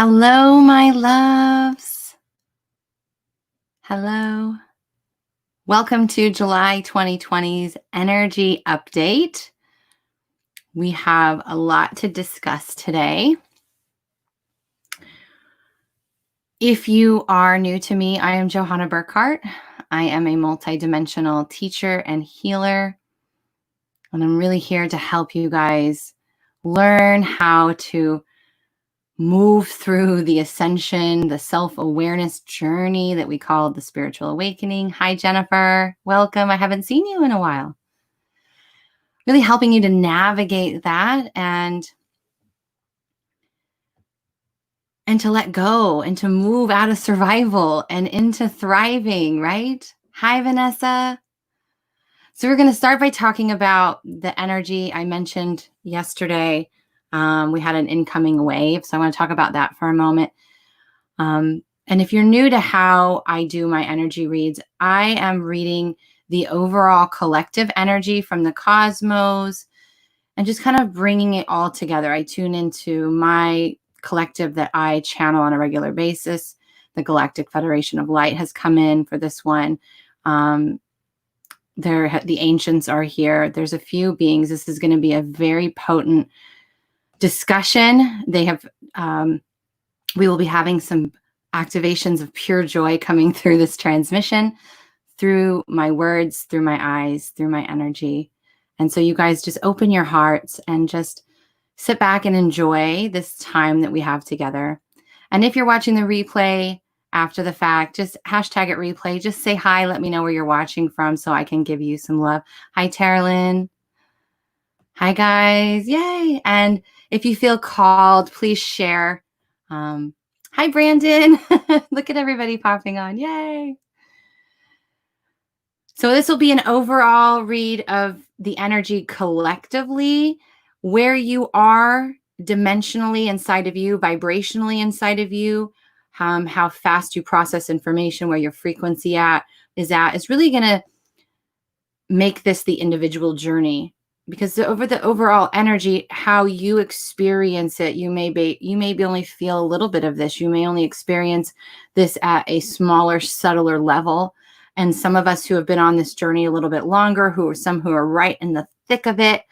Hello, my loves. Hello. Welcome to July 2020's Energy Update. We have a lot to discuss today. If you are new to me, I am Johanna Burkhardt. I am a multidimensional teacher and healer, and I'm really here to help you guys learn how to move through the ascension, the self-awareness journey that we call the spiritual awakening. Hi, Jennifer. Welcome. I haven't seen you in a while. Really helping you to navigate that and to let go and to move out of survival and into thriving, right? Hi, Vanessa. So we're going to start by talking about the energy I mentioned yesterday. We had an incoming wave, so I want to talk about that for a moment. And if you're new to how I do my energy reads, I am reading the overall collective energy from the cosmos and just kind of bringing it all together. I tune into my collective that I channel on a regular basis. The Galactic Federation of Light has come in for this one. The ancients are here. There's a few beings. This is going to be a very potent discussion. They have, we will be having some activations of pure joy coming through this transmission, through my words, through my eyes, through my energy. And so you guys just open your hearts and just sit back and enjoy this time that we have together. And if you're watching the replay after the fact, just hashtag it replay. Just say hi. Let me know where you're watching from so I can give you some love. Hi, Terilyn. Hi, guys. Yay. And if you feel called, please share. Hi, Brandon. Look at everybody popping on. Yay. So this will be an overall read of the energy collectively, where you are dimensionally inside of you, vibrationally inside of you, how fast you process information, where your frequency is really going to make this the individual journey. Because over the overall energy, how you experience it, you may only feel a little bit of this. You may only experience this at a smaller, subtler level. And some of us who have been on this journey a little bit longer, who are right in the thick of it,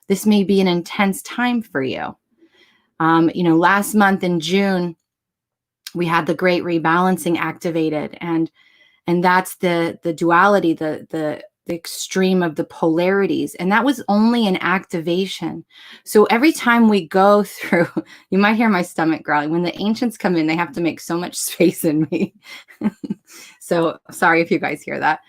this may be an intense time for you. Last month in June, we had the Great Rebalancing activated, and that's the duality, the extreme of the polarities. And that was only an activation. So every time we go through, you might hear my stomach growling. When the ancients come in, they have to make so much space in me. So sorry if you guys hear that.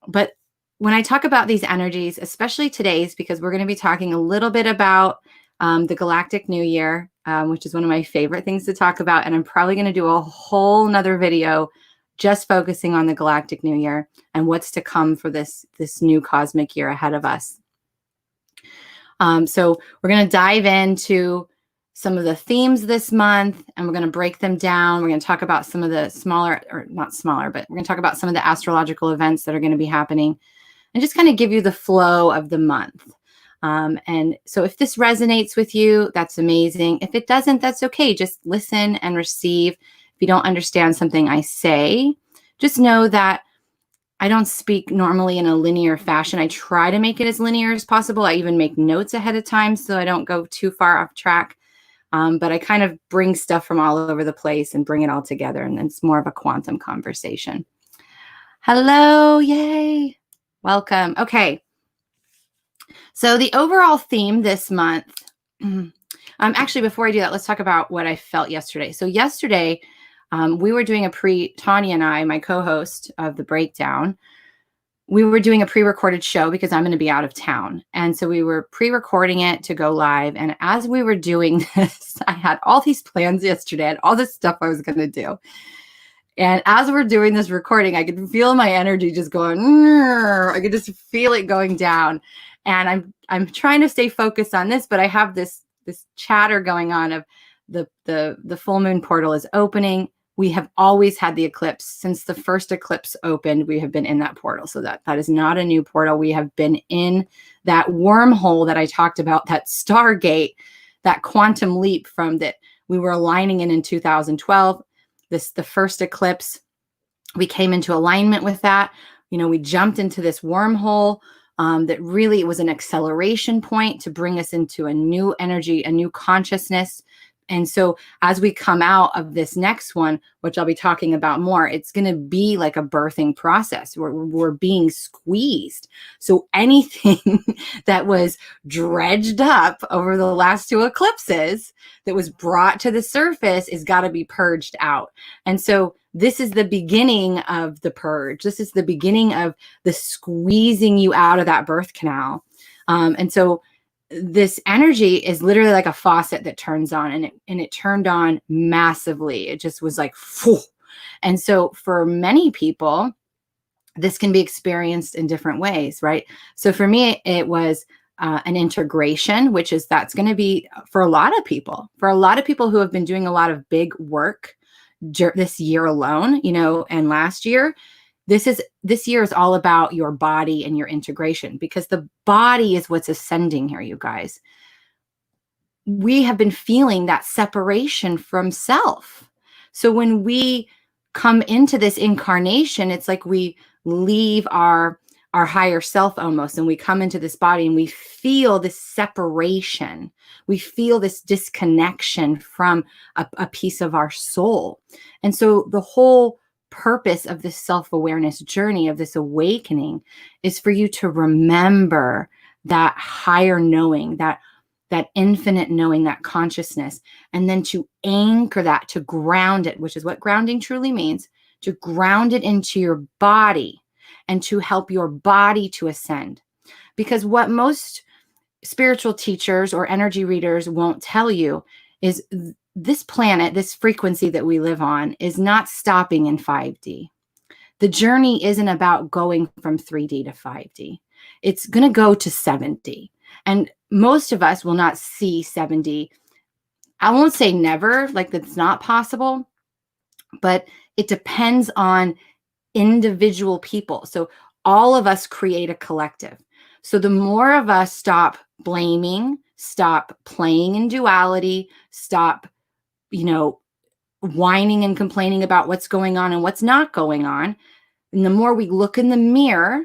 But when I talk about these energies, especially today's, because we're going to be talking a little bit about the Galactic New Year, which is one of my favorite things to talk about. And I'm probably going to do a whole nother video just focusing on the Galactic New Year and what's to come for this new cosmic year ahead of us. So we're going to dive into some of the themes this month, and we're going to break them down. We're going to talk about some of the we're going to talk about some of the astrological events that are going to be happening and just kind of give you the flow of the month. And so if this resonates with you, that's amazing. If it doesn't, that's okay. Just listen and receive. If you don't understand something I say, just know that I don't speak normally in a linear fashion. I try to make it as linear as possible. I even make notes ahead of time so I don't go too far off track. But I kind of bring stuff from all over the place and bring it all together. And it's more of a quantum conversation. Hello. Yay. Welcome. Okay. So the overall theme this month, actually, before I do that, let's talk about what I felt yesterday. So yesterday, we were doing Tanya and I, my co-host of the breakdown, we were doing a pre-recorded show because I'm going to be out of town. And so we were pre-recording it to go live. And as we were doing this, I had all these plans yesterday, I had all this stuff I was going to do. And as we're doing this recording, I could feel my energy just going, I could just feel it going down. And I'm trying to stay focused on this, but I have this chatter going on of the full moon portal is opening. We have always had the eclipse. Since the first eclipse opened, we have been in that portal. So that is not a new portal. We have been in that wormhole that I talked about, that stargate, that quantum leap from that we were aligning in 2012. The first eclipse, we came into alignment with that. We jumped into this wormhole that really was an acceleration point to bring us into a new energy, a new consciousness. And so as we come out of this next one, which I'll be talking about more, it's going to be like a birthing process where we're being squeezed. So anything that was dredged up over the last two eclipses that was brought to the surface is got to be purged out. And so this is the beginning of the purge. This is the beginning of the squeezing you out of that birth canal. And so this energy is literally like a faucet that turns on, and it turned on massively. It just was like, phew. And so for many people, this can be experienced in different ways, right? So for me, it was an integration, that's going to be for a lot of people who have been doing a lot of big work this year alone, and last year. This year is all about your body and your integration, because the body is what's ascending here, you guys. We have been feeling that separation from self. So when we come into this incarnation, it's like we leave our higher self almost, and we come into this body and we feel this separation. We feel this disconnection from a piece of our soul. And so the whole purpose of this self-awareness journey, of this awakening, is for you to remember that higher knowing, that infinite knowing, that consciousness, and then to anchor that, to ground it, which is what grounding truly means, to ground it into your body and to help your body to ascend. Because what most spiritual teachers or energy readers won't tell you is this planet, this frequency that we live on, is not stopping in 5D. The journey isn't about going from 3D to 5D. It's going to go to 7D. And most of us will not see 7D. I won't say never, like that's not possible, but it depends on individual people. So all of us create a collective. So the more of us stop blaming, stop playing in duality, stop whining and complaining about what's going on and what's not going on. And the more we look in the mirror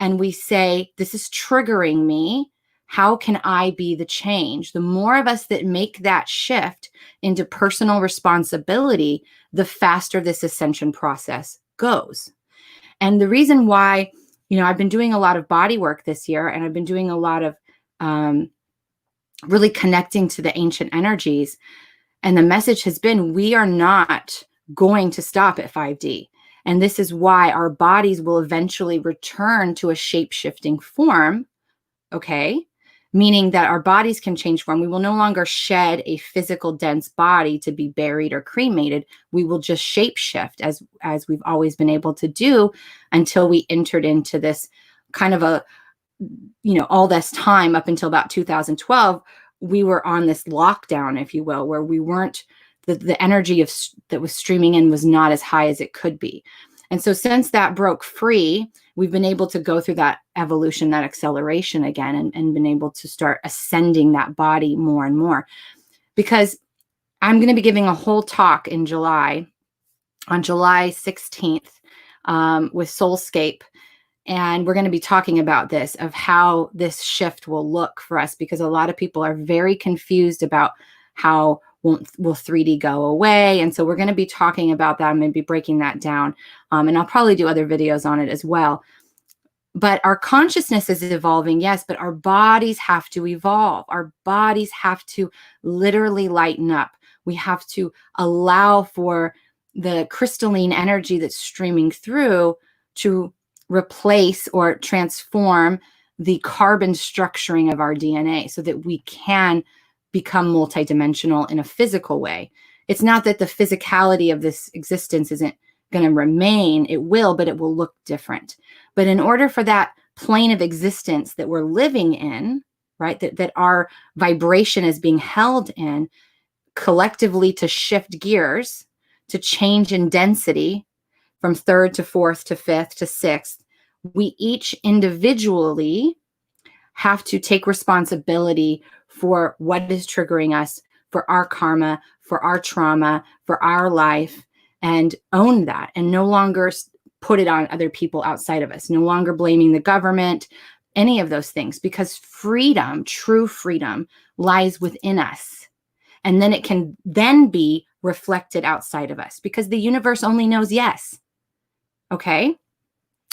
and we say, this is triggering me, how can I be the change? The more of us that make that shift into personal responsibility, the faster this ascension process goes. And the reason why, I've been doing a lot of body work this year, and I've been doing a lot of really connecting to the ancient energies. And the message has been, we are not going to stop at 5D. And this is why our bodies will eventually return to a shape-shifting form, okay? Meaning that our bodies can change form. We will no longer shed a physical, dense body to be buried or cremated. We will just shape-shift as we've always been able to do until we entered into this kind of all this time up until about 2012, we were on this lockdown, if you will, where we weren't, the energy that was streaming in was not as high as it could be. And so since that broke free, we've been able to go through that evolution, that acceleration again, and been able to start ascending that body more and more. Because I'm going to be giving a whole talk in July, on July 16th, with Soulscape. And we're going to be talking about this, of how this shift will look for us, because a lot of people are very confused about how will 3D go away. And so we're going to be talking about that. I'm going to be breaking that down. And I'll probably do other videos on it as well. But our consciousness is evolving, yes, but our bodies have to evolve. Our bodies have to literally lighten up. We have to allow for the crystalline energy that's streaming through to replace or transform the carbon structuring of our DNA so that we can become multidimensional in a physical way. It's not that the physicality of this existence isn't going to remain. It will, but it will look different. But in order for that plane of existence that we're living in, right, that our vibration is being held in, collectively to shift gears, to change in density from third to fourth to fifth to sixth, we each individually have to take responsibility for what is triggering us, for our karma, for our trauma, for our life, and own that, and no longer put it on other people outside of us, no longer blaming the government, any of those things, because freedom, true freedom, lies within us. And then it can then be reflected outside of us, because the universe only knows yes. Okay?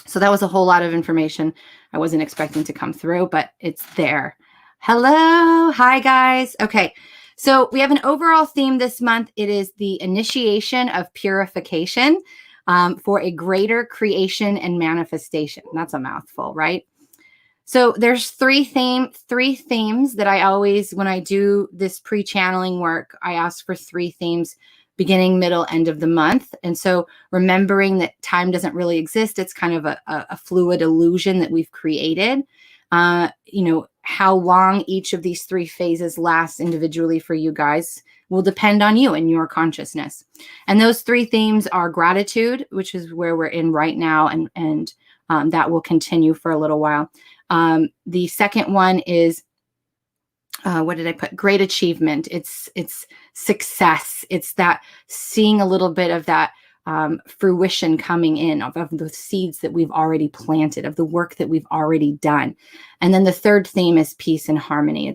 So that was a whole lot of information I wasn't expecting to come through, but it's there. Hello. Hi, guys. Okay. So we have an overall theme this month. It is the initiation of purification for a greater creation and manifestation. That's a mouthful, right? So there's three themes that I always, when I do this pre-channeling work, I ask for 3 themes: beginning, middle, end of the month. And so remembering that time doesn't really exist. It's kind of a fluid illusion that we've created. How long each of these 3 phases lasts individually for you guys will depend on you and your consciousness. And those 3 themes are gratitude, which is where we're in right now. And that will continue for a little while. The second one is, what did I put? Great achievement. It's success. It's that seeing a little bit of that fruition coming in of the seeds that we've already planted, of the work that we've already done. And then the third theme is peace and harmony.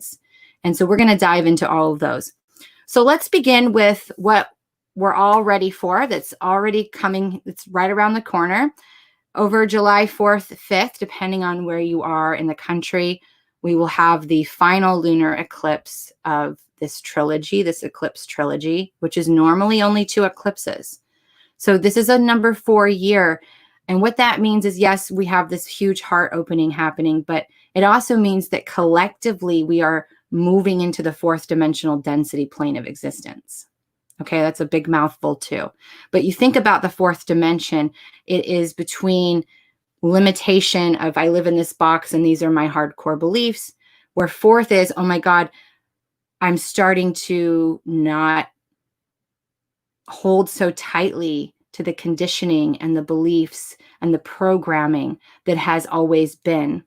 And so we're going to dive into all of those. So let's begin with what we're all ready for. That's already coming. It's right around the corner. Over July 4th, 5th, depending on where you are in the country, we will have the final lunar eclipse of this trilogy, this eclipse trilogy, which is normally only 2 eclipses. So this is a number 4 year. And what that means is, yes, we have this huge heart opening happening, but it also means that collectively we are moving into the 4th dimensional density plane of existence. Okay, that's a big mouthful too. But you think about the 4th dimension, it is between limitation of I live in this box and these are my hardcore beliefs, where 4th is, oh my God, I'm starting to not hold so tightly to the conditioning and the beliefs and the programming that has always been.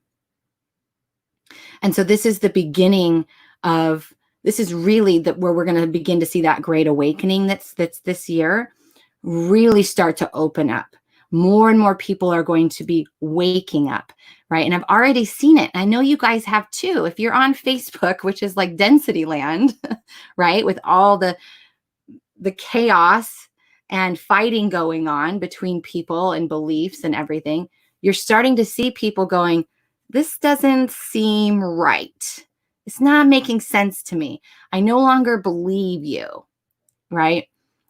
And so this is the beginning of, this is really where we're going to begin to see that great awakening that's this year really start to open up. More and more people are going to be waking up, right? And I've already seen it. I know you guys have too. If you're on Facebook, which is like density land, right? With all the chaos and fighting going on between people and beliefs and everything, you're starting to see people going, this doesn't seem right. It's not making sense to me. I no longer believe you, right?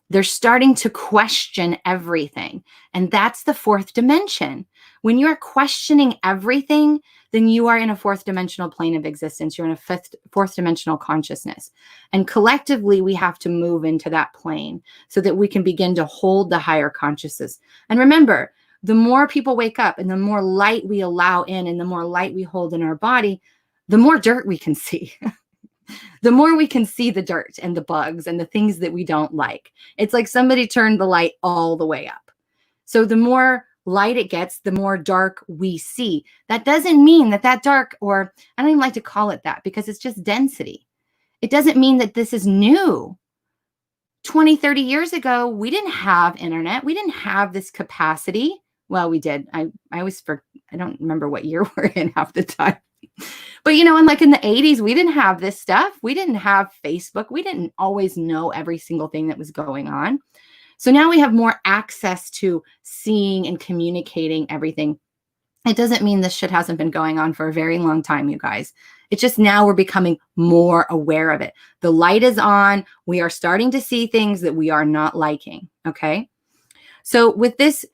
They're starting to question everything. And that's the 4th dimension. When you're questioning everything, then you are in a 4th dimensional plane of existence. You're in a 4th dimensional consciousness. And collectively, we have to move into that plane so that we can begin to hold the higher consciousness. And remember, the more people wake up and the more light we allow in and the more light we hold in our body, the more dirt we can see. The more we can see the dirt and the bugs and the things that we don't like. It's like somebody turned the light all the way up. So the more light it gets, the more dark we see. That doesn't mean that dark, or I don't even like to call it that because it's just density. It doesn't mean that this is new. 20, 30 years ago, we didn't have internet. We didn't have this capacity. Well, we did. I don't remember what year we're in half the time. But, and like in the 80s, we didn't have this stuff. We didn't have Facebook. We didn't always know every single thing that was going on. So now we have more access to seeing and communicating everything. It doesn't mean this shit hasn't been going on for a very long time, you guys. It's just now we're becoming more aware of it. The light is on. We are starting to see things that we are not liking. Okay. So with this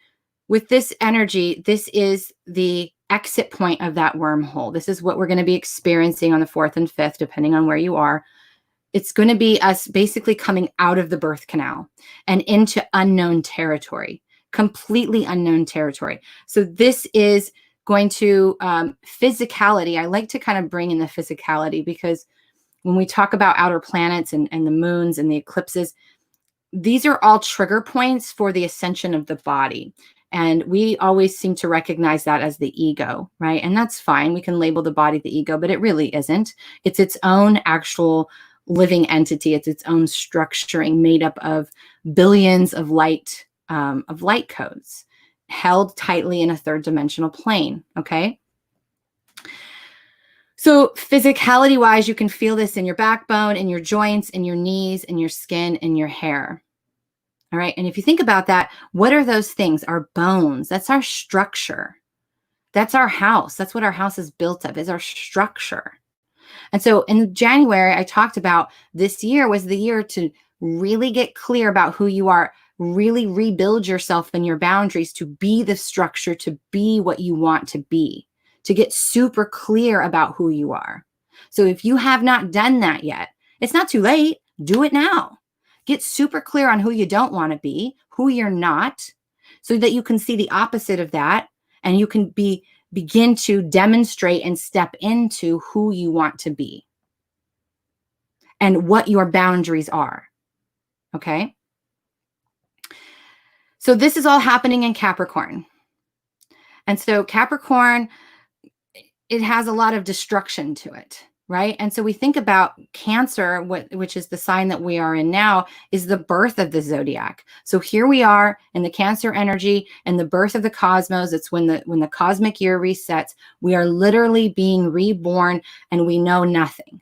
energy, this is the exit point of that wormhole. This is what we're going to be experiencing on the 4th and 5th, depending on where you are. It's going to be us basically coming out of the birth canal and into unknown territory, completely unknown territory. So this is going to physicality. I like to kind of bring in the physicality because when we talk about outer planets and the moons and the eclipses, these are all trigger points for the ascension of the body. And we always seem to recognize that as the ego, right? And that's fine. We can label the body the ego, but it really isn't. It's its own actual living entity. It's its own structuring made up of billions of light codes held tightly in a third dimensional plane. Okay. So physicality wise, you can feel this in your backbone, in your joints, in your knees, in your skin, in your hair. All right. And if you think about that, what are those things? Our bones. That's our structure. That's our house. That's what our house is built of, is our structure. And so in January, I talked about this year was the year to really get clear about who you are, really rebuild yourself and your boundaries to be the structure, to be what you want to be, to get super clear about who you are. So if you have not done that yet, it's not too late. Do it now. Get super clear on who you don't want to be, who you're not, so that you can see the opposite of that, and you can begin to demonstrate and step into who you want to be and what your boundaries are. Okay? So this is all happening in Capricorn. And so Capricorn, it has a lot of destruction to it, right? And so we think about Cancer, which is the sign that we are in now, is the birth of the zodiac. So here we are in the Cancer energy and the birth of the cosmos. It's when the cosmic year resets. We are literally being reborn and we know nothing.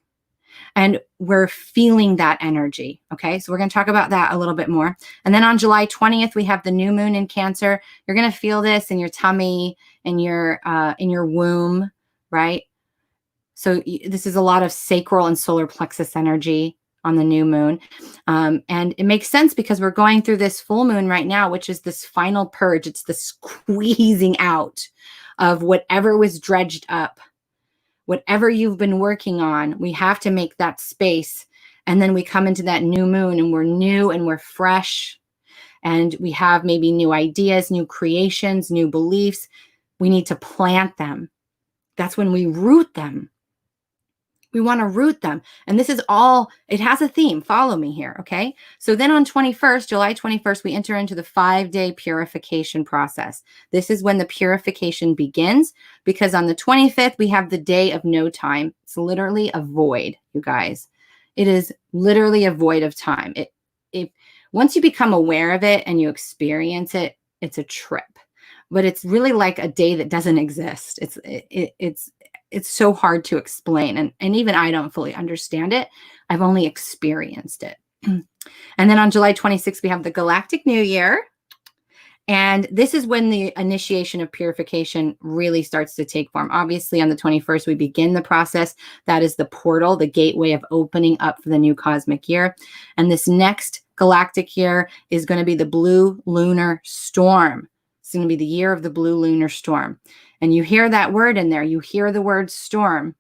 And we're feeling that energy. Okay, so we're going to talk about that a little bit more. And then on July 20th, we have the new moon in Cancer. You're going to feel this in your tummy, in your womb, right? So this is a lot of sacral and solar plexus energy on the new moon. And it makes sense because we're going through this full moon right now, which is this final purge. It's the squeezing out of whatever was dredged up. Whatever you've been working on, we have to make that space. And then we come into that new moon and we're new and we're fresh. And we have maybe new ideas, new creations, new beliefs. We need to plant them. That's when we root them. We want to root them. And this is all, it has a theme. Follow me here, okay? So then on July 21st, we enter into the 5-day purification process. This is when the purification begins, because on the 25th, we have the day of no time. It's literally a void, you guys. It is literally a void of time. Once you become aware of it and you experience it, it's a trip. But it's really like a day that doesn't exist. It's so hard to explain. And even I don't fully understand it. I've only experienced it. And then on July 26th, we have the Galactic New Year. And this is when the initiation of purification really starts to take form. Obviously, on the 21st, we begin the process. That is the portal, the gateway of opening up for the new cosmic year. And this next galactic year is going to be the blue lunar storm. It's going to be the year of the blue lunar storm. And you hear that word in there. You hear the word storm.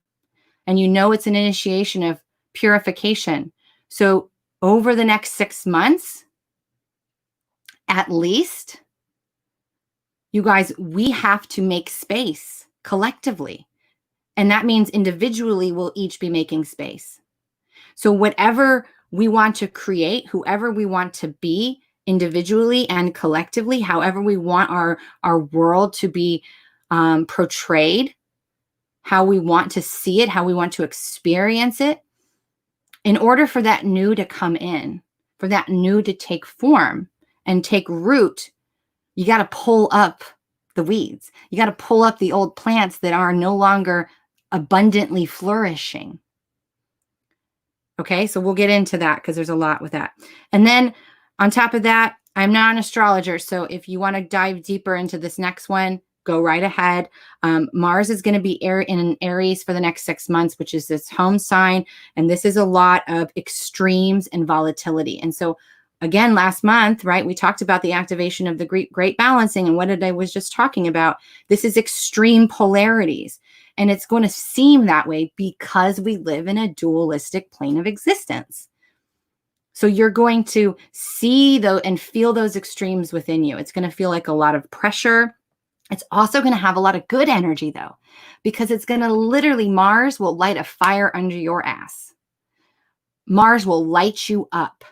And you know it's an initiation of purification. So over the next 6 months, at least, you guys, we have to make space collectively. And that means individually we'll each be making space. So whatever we want to create, whoever we want to be individually and collectively, however we want our world to be portrayed, how we want to see it, how we want to experience it, in order for that new to come in, for that new to take form and take root, you got to pull up the weeds. You got to pull up the old plants that are no longer abundantly flourishing. Okay, so we'll get into that because there's a lot with that. And then on top of that, I'm not an astrologer. So if you want to dive deeper into this next one, go right ahead. Mars is going to be in Aries for the next 6 months, which is this home sign. And this is a lot of extremes and volatility. And so again, last month, right, we talked about the activation of the great balancing. And what did I was just talking about? This is extreme polarities. And it's going to seem that way because we live in a dualistic plane of existence. So you're going to see and feel those extremes within you. It's going to feel like a lot of pressure. It's also going to have a lot of good energy, though, because it's going to literally, Mars will light a fire under your ass. Mars will light you up.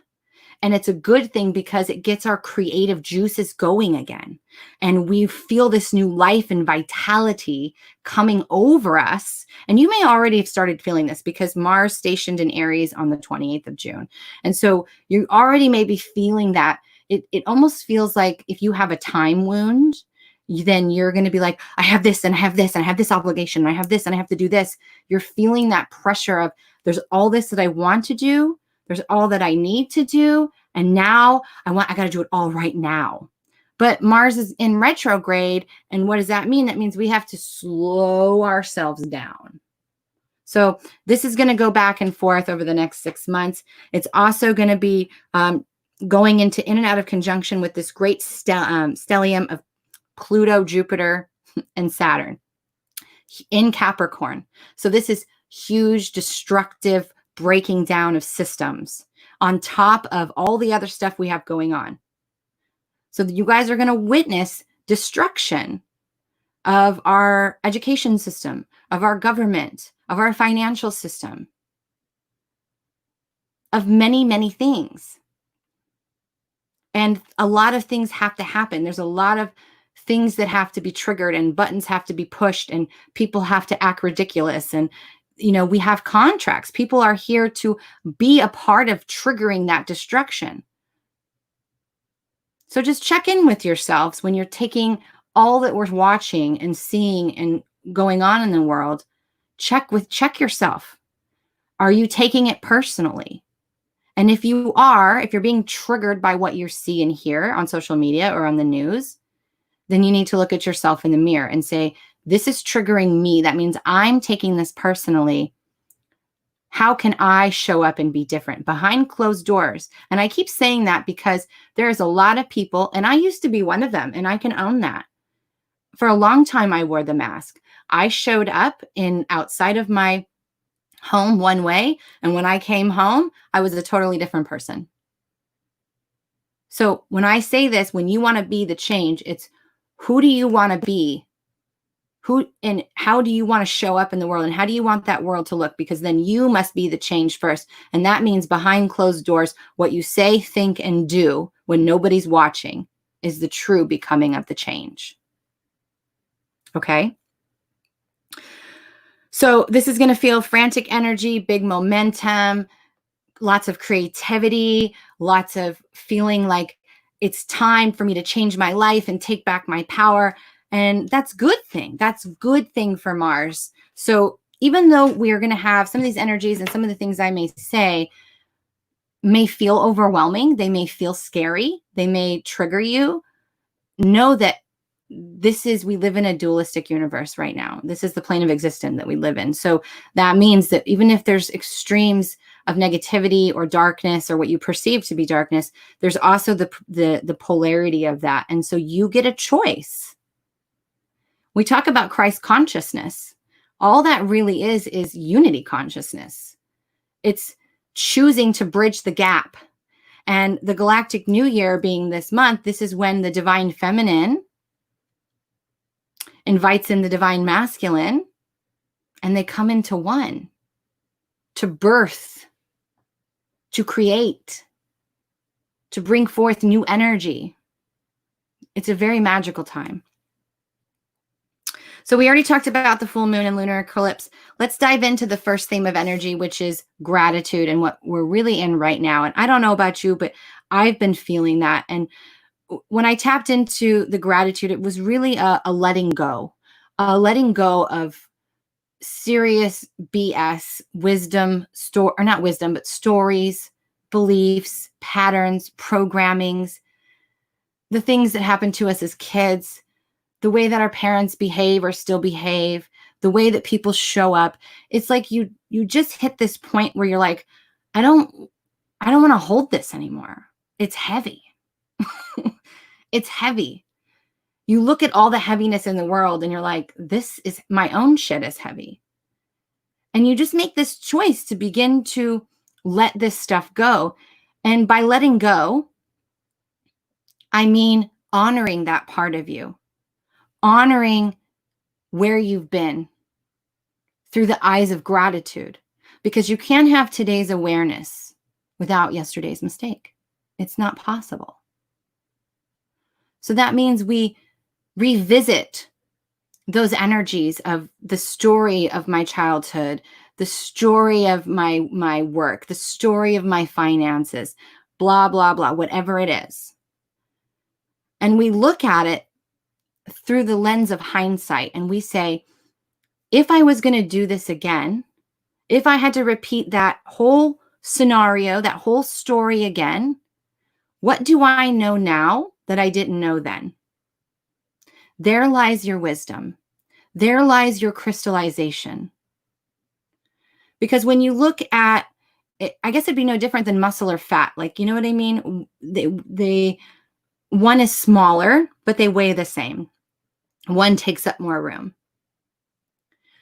And it's a good thing because it gets our creative juices going again. And we feel this new life and vitality coming over us. And you may already have started feeling this because Mars stationed in Aries on the 28th of June. And so you already may be feeling that. It almost feels like if you have a time wound, then you're going to be like, I have this and I have this and I have this obligation and I have this and I have to do this. You're feeling that pressure of there's all this that I want to do. There's all that I need to do. And now I got to do it all right now. But Mars is in retrograde. And what does that mean? That means we have to slow ourselves down. So this is going to go back and forth over the next 6 months. It's also going to be going in and out of conjunction with this great stellium of Pluto, Jupiter, and Saturn in Capricorn. So this is huge, destructive breaking down of systems on top of all the other stuff we have going on. So you guys are going to witness destruction of our education system, of our government, of our financial system, of many, many things. And a lot of things have to happen. There's a lot of things that have to be triggered and buttons have to be pushed and people have to act ridiculous. And, we have contracts. People are here to be a part of triggering that destruction. So just check in with yourselves when you're taking all that we're watching and seeing and going on in the world. Check yourself. Are you taking it personally? And if you're being triggered by what you see and hear on social media or on the news, then you need to look at yourself in the mirror and say, this is triggering me. That means I'm taking this personally. How can I show up and be different behind closed doors? And I keep saying that because there's a lot of people, and I used to be one of them, and I can own that. For a long time, I wore the mask. I showed up outside of my home one way, and when I came home, I was a totally different person. So when I say this, when you want to be the change, it's who do you want to be? Who and how do you want to show up in the world? And how do you want that world to look? Because then you must be the change first. And that means behind closed doors, what you say, think, and do when nobody's watching is the true becoming of the change. Okay? So this is going to feel frantic energy, big momentum, lots of creativity, lots of feeling like it's time for me to change my life and take back my power. And that's good thing. That's good thing for Mars. So even though we're going to have some of these energies and some of the things I may say may feel overwhelming, they may feel scary, they may trigger you, know that we live in a dualistic universe right now. This is the plane of existence that we live in. So that means that even if there's extremes of negativity or darkness or what you perceive to be darkness, there's also the polarity of that. And so you get a choice. We talk about Christ consciousness. All that really is unity consciousness. It's choosing to bridge the gap. And the Galactic New Year being this month, this is when the divine feminine invites in the divine masculine, and they come into one to birth, to create, to bring forth new energy. It's a very magical time. So we already talked about the full moon and lunar eclipse. Let's dive into the first theme of energy, which is gratitude and what we're really in right now. And I don't know about you, but I've been feeling that. And when I tapped into the gratitude, it was really a letting go of serious BS, wisdom, not wisdom, but stories, beliefs, patterns, programmings, the things that happened to us as kids, the way that our parents behave or still behave, the way that people show up. It's like you just hit this point where you're like, I don't want to hold this anymore. It's heavy. It's heavy. You look at all the heaviness in the world and you're like, this is my own shit is heavy. And you just make this choice to begin to let this stuff go. And by letting go, I mean honoring that part of you, honoring where you've been through the eyes of gratitude, because you can't have today's awareness without yesterday's mistake. It's not possible. So that means we revisit those energies of the story of my childhood, the story of my work, the story of my finances, blah, blah, blah, whatever it is. And we look at it through the lens of hindsight and we say, if I was going to do this again, if I had to repeat that whole scenario, that whole story again, what do I know now that I didn't know then? There lies your wisdom. There lies your crystallization. Because when you look at it, I guess it'd be no different than muscle or fat. Like, you know what I mean? They one is smaller, but they weigh the same. One takes up more room.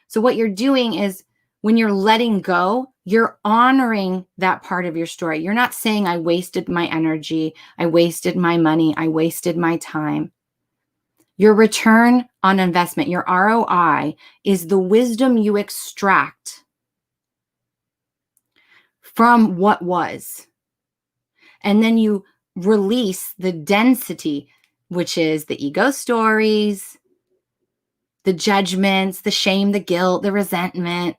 So what you're doing is when you're letting go, you're honoring that part of your story. You're not saying, I wasted my energy, I wasted my money, I wasted my time. Your return on investment, your ROI, is the wisdom you extract from what was. And then you release the density, which is the ego stories, the judgments, the shame, the guilt, the resentment.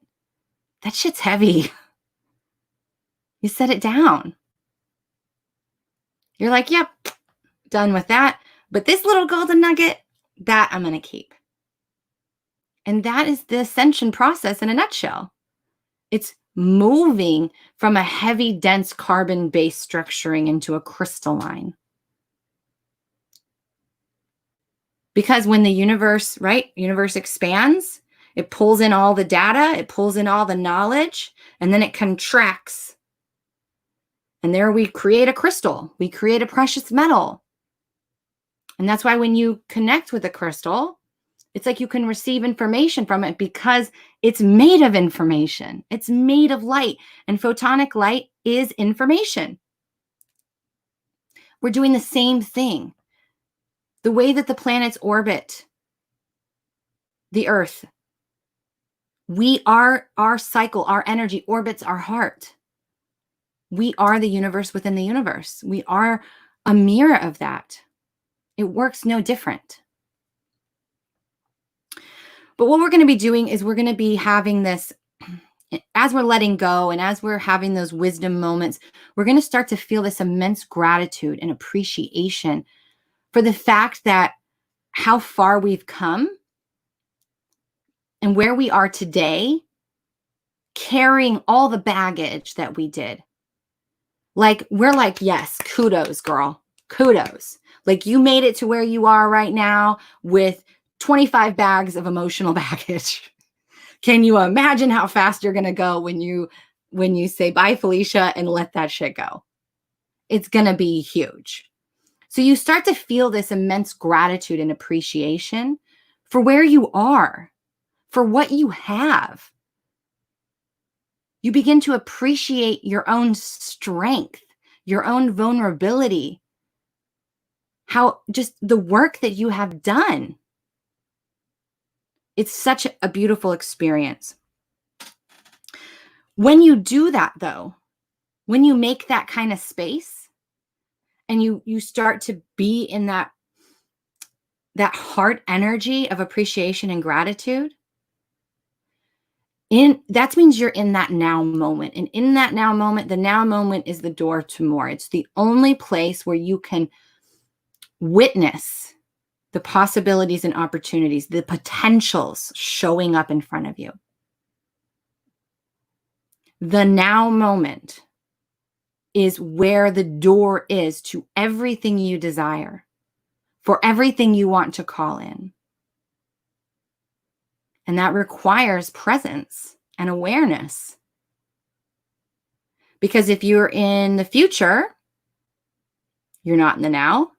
That shit's heavy. You set it down. You're like, yep, done with that. But this little golden nugget, that I'm going to keep. And that is the ascension process in a nutshell. It's moving from a heavy, dense carbon-based structuring into a crystalline. Because when the universe expands, it pulls in all the data, it pulls in all the knowledge, and then it contracts. And there we create a crystal, we create a precious metal. And that's why when you connect with a crystal, it's like you can receive information from it because it's made of information. It's made of light, and photonic light is information. We're doing the same thing. The way that the planets orbit the Earth, our cycle, our energy orbits our heart. We are the universe within the universe. We are a mirror of that. It works no different. But what we're going to be doing is we're going to be having this, as we're letting go and as we're having those wisdom moments, we're going to start to feel this immense gratitude and appreciation for the fact that how far we've come and where we are today, carrying all the baggage that we did. Like, we're like, yes, kudos, girl, kudos. Like, you made it to where you are right now with 25 bags of emotional baggage. Can you imagine how fast you're going to go when you say bye, Felicia, and let that shit go? It's going to be huge. So you start to feel this immense gratitude and appreciation for where you are, for what you have. You begin to appreciate your own strength, your own vulnerability, how just the work that you have done. It's such a beautiful experience. When you do that, though, when you make that kind of space and you start to be in that heart energy of appreciation and gratitude, that means you're in that now moment. And in that now moment, the now moment is the door to more. It's the only place where you can witness the possibilities and opportunities, the potentials showing up in front of you. The now moment is where the door is to everything you desire, for everything you want to call in. And that requires presence and awareness. Because if you're in the future, you're not in the now.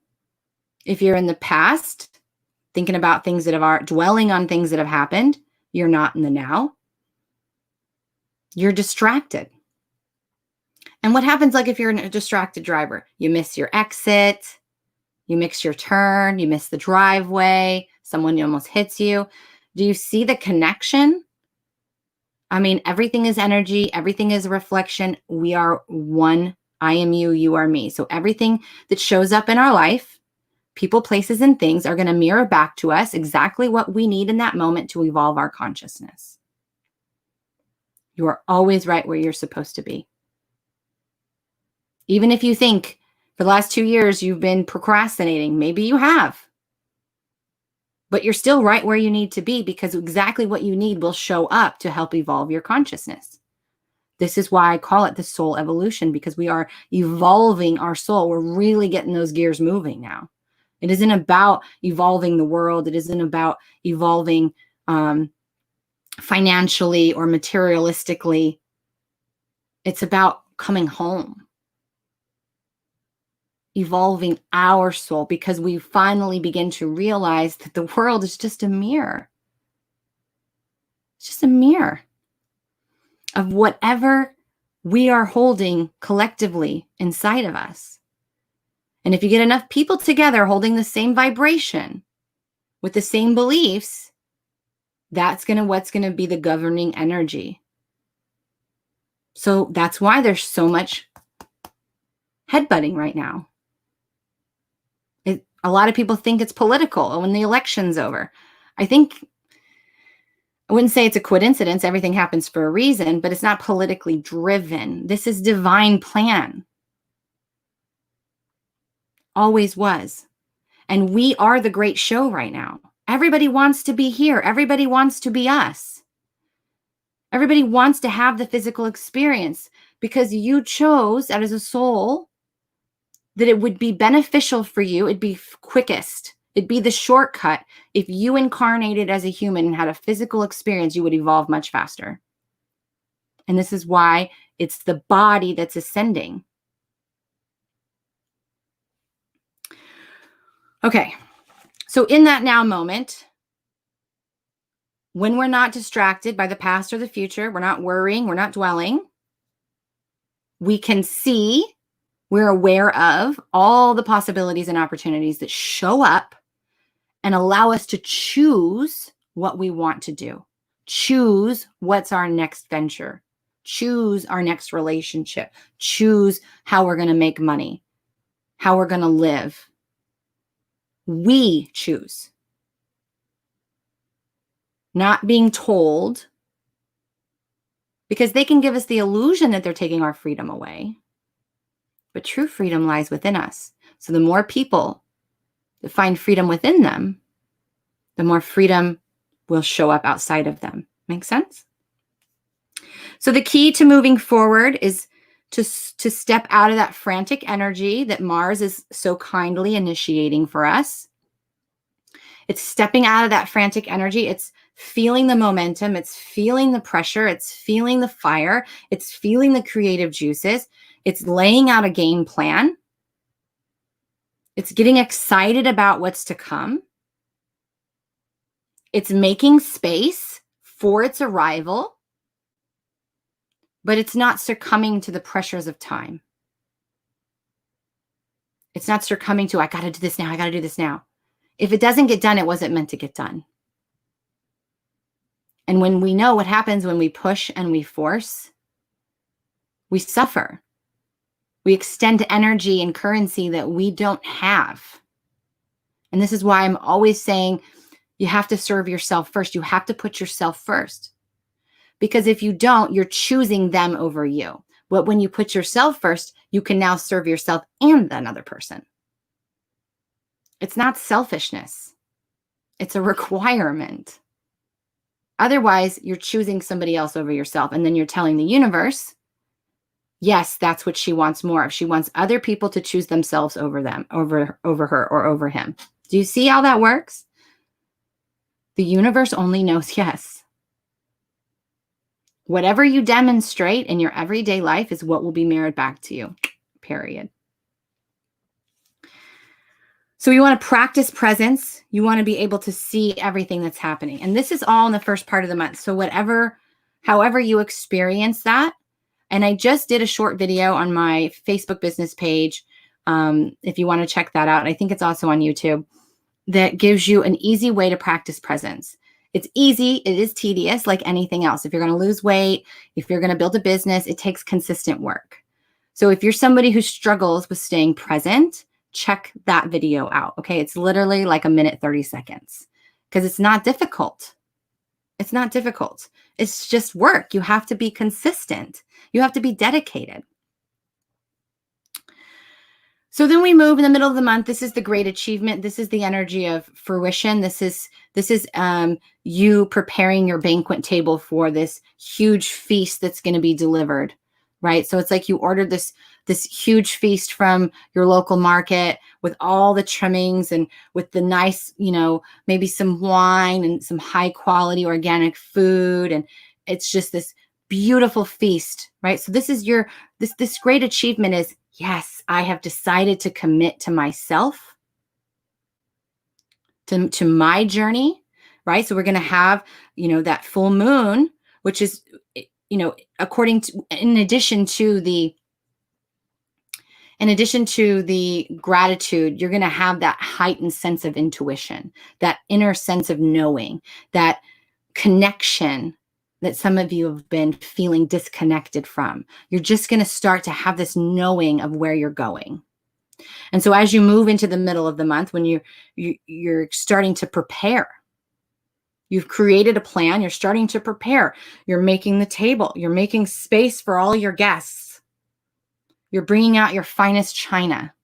If you're in the past, thinking about things that dwelling on things that have happened, you're not in the now. You're distracted. And what happens, like, if you're a distracted driver? You miss your exit, you miss your turn, you miss the driveway, someone almost hits you. Do you see the connection? I mean, everything is energy, everything is a reflection. We are one I am you, you are me. So everything that shows up in our life, people, places, and things are going to mirror back to us exactly what we need in that moment to evolve our consciousness. You are always right where you're supposed to be. Even if you think for the last 2 years you've been procrastinating, maybe you have. But you're still right where you need to be, because exactly what you need will show up to help evolve your consciousness. This is why I call it the soul evolution, because we are evolving our soul. We're really getting those gears moving now. It isn't about evolving the world. It isn't about evolving financially or materialistically. It's about coming home. Evolving our soul, because we finally begin to realize that the world is just a mirror. It's just a mirror of whatever we are holding collectively inside of us. And if you get enough people together holding the same vibration with the same beliefs, that's what's going to be the governing energy. So that's why there's so much headbutting right now. A lot of people think it's political when the election's over. I wouldn't say it's a coincidence. Everything happens for a reason, but it's not politically driven. This is divine plan. Always was. And we are the great show right now. Everybody wants to be here. Everybody wants to be us. Everybody wants to have the physical experience, because you chose as a soul that it would be beneficial for you. It'd be quickest. It'd be the shortcut. If you incarnated as a human and had a physical experience, you would evolve much faster. And this is why it's the body that's ascending. Okay. So in that now moment, when we're not distracted by the past or the future, we're not worrying, we're not dwelling, we can see, we're aware of all the possibilities and opportunities that show up and allow us to choose what we want to do. Choose what's our next venture. Choose our next relationship. Choose how we're going to make money, how we're going to live. We choose. Not being told, because they can give us the illusion that they're taking our freedom away. But true freedom lies within us. So the more people that find freedom within them, the more freedom will show up outside of them. Make sense? So the key to moving forward is to step out of that frantic energy that Mars is so kindly initiating for us. It's stepping out of that frantic energy. It's feeling the momentum. It's feeling the pressure. It's feeling the fire. It's feeling the creative juices. It's laying out a game plan. It's getting excited about what's to come. It's making space for its arrival, but it's not succumbing to the pressures of time. It's not succumbing to, I got to do this now. I got to do this now. If it doesn't get done, it wasn't meant to get done. And when we know what happens when we push and we force, we suffer. We extend energy and currency that we don't have. And this is why I'm always saying you have to serve yourself first. You have to put yourself first. Because if you don't, you're choosing them over you. But when you put yourself first, you can now serve yourself and another person. It's not selfishness. It's a requirement. Otherwise, you're choosing somebody else over yourself. And then you're telling the universe, yes, that's what she wants more of. She wants other people to choose themselves over them, over her, or over him. Do you see how that works? The universe only knows yes. Whatever you demonstrate in your everyday life is what will be mirrored back to you, period. So you want to practice presence. You want to be able to see everything that's happening. And this is all in the first part of the month. So however you experience that. And I just did a short video on my Facebook business page. If you want to check that out, I think it's also on YouTube, that gives you an easy way to practice presence. It's easy. It is tedious, like anything else. If you're going to lose weight, if you're going to build a business, it takes consistent work. So if you're somebody who struggles with staying present, check that video out. Okay. It's literally like a minute, 30 seconds because it's not difficult. It's not difficult. It's just work. You have to be consistent. You have to be dedicated. So then we move in the middle of the month. This is the great achievement. This is the energy of fruition. This is you preparing your banquet table for this huge feast that's going to be delivered, right? So it's like you ordered this huge feast from your local market with all the trimmings and with the nice, maybe some wine and some high quality organic food. And it's just this beautiful feast, right? So this is this great achievement is, yes, I have decided to commit to myself, to my journey, right? So we're going to have, that full moon, which is, according to, in addition to the gratitude, you're going to have that heightened sense of intuition, that inner sense of knowing, that connection that some of you have been feeling disconnected from. You're just going to start to have this knowing of where you're going. And so as you move into the middle of the month, when you're starting to prepare, you've created a plan, you're starting to prepare, you're making the table, you're making space for all your guests, you're bringing out your finest china,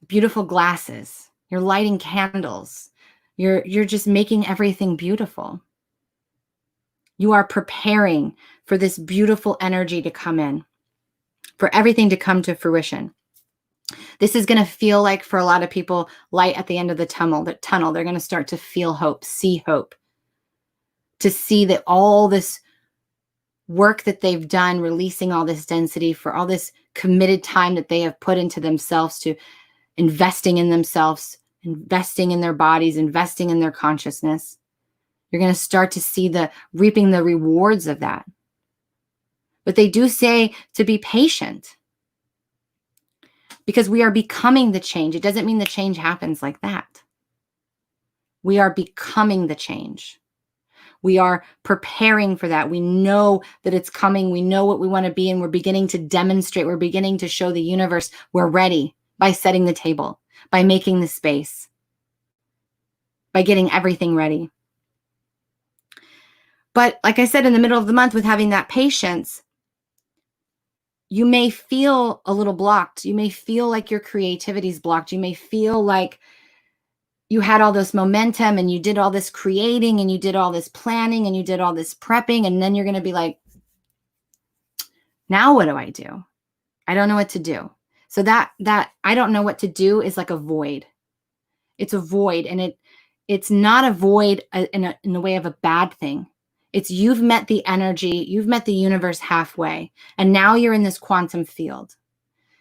beautiful glasses, you're lighting candles, you're just making everything beautiful. You are preparing for this beautiful energy to come in, for everything to come to fruition. This is going to feel like, for a lot of people, light at the end of the tunnel. They're going to start to feel hope, see hope, to see that all this work that they've done, releasing all this density, for all this committed time that they have put into themselves, to investing in themselves, investing in their bodies, investing in their consciousness. You're going to start to see reaping the rewards of that. But they do say to be patient, because we are becoming the change. It doesn't mean the change happens like that. We are becoming the change. We are preparing for that. We know that it's coming. We know what we want to be, and we're beginning to demonstrate. We're beginning to show the universe we're ready by setting the table, by making the space, by getting everything ready. But like I said, in the middle of the month, with having that patience, you may feel a little blocked. You may feel like your creativity is blocked. You may feel like you had all this momentum and you did all this creating and you did all this planning and you did all this prepping. And then you're going to be like, now what do I do? I don't know what to do. So that I don't know what to do is like a void. It's a void, and it's not a void in the way of a bad thing. It's you've met the energy, you've met the universe halfway, and now you're in this quantum field.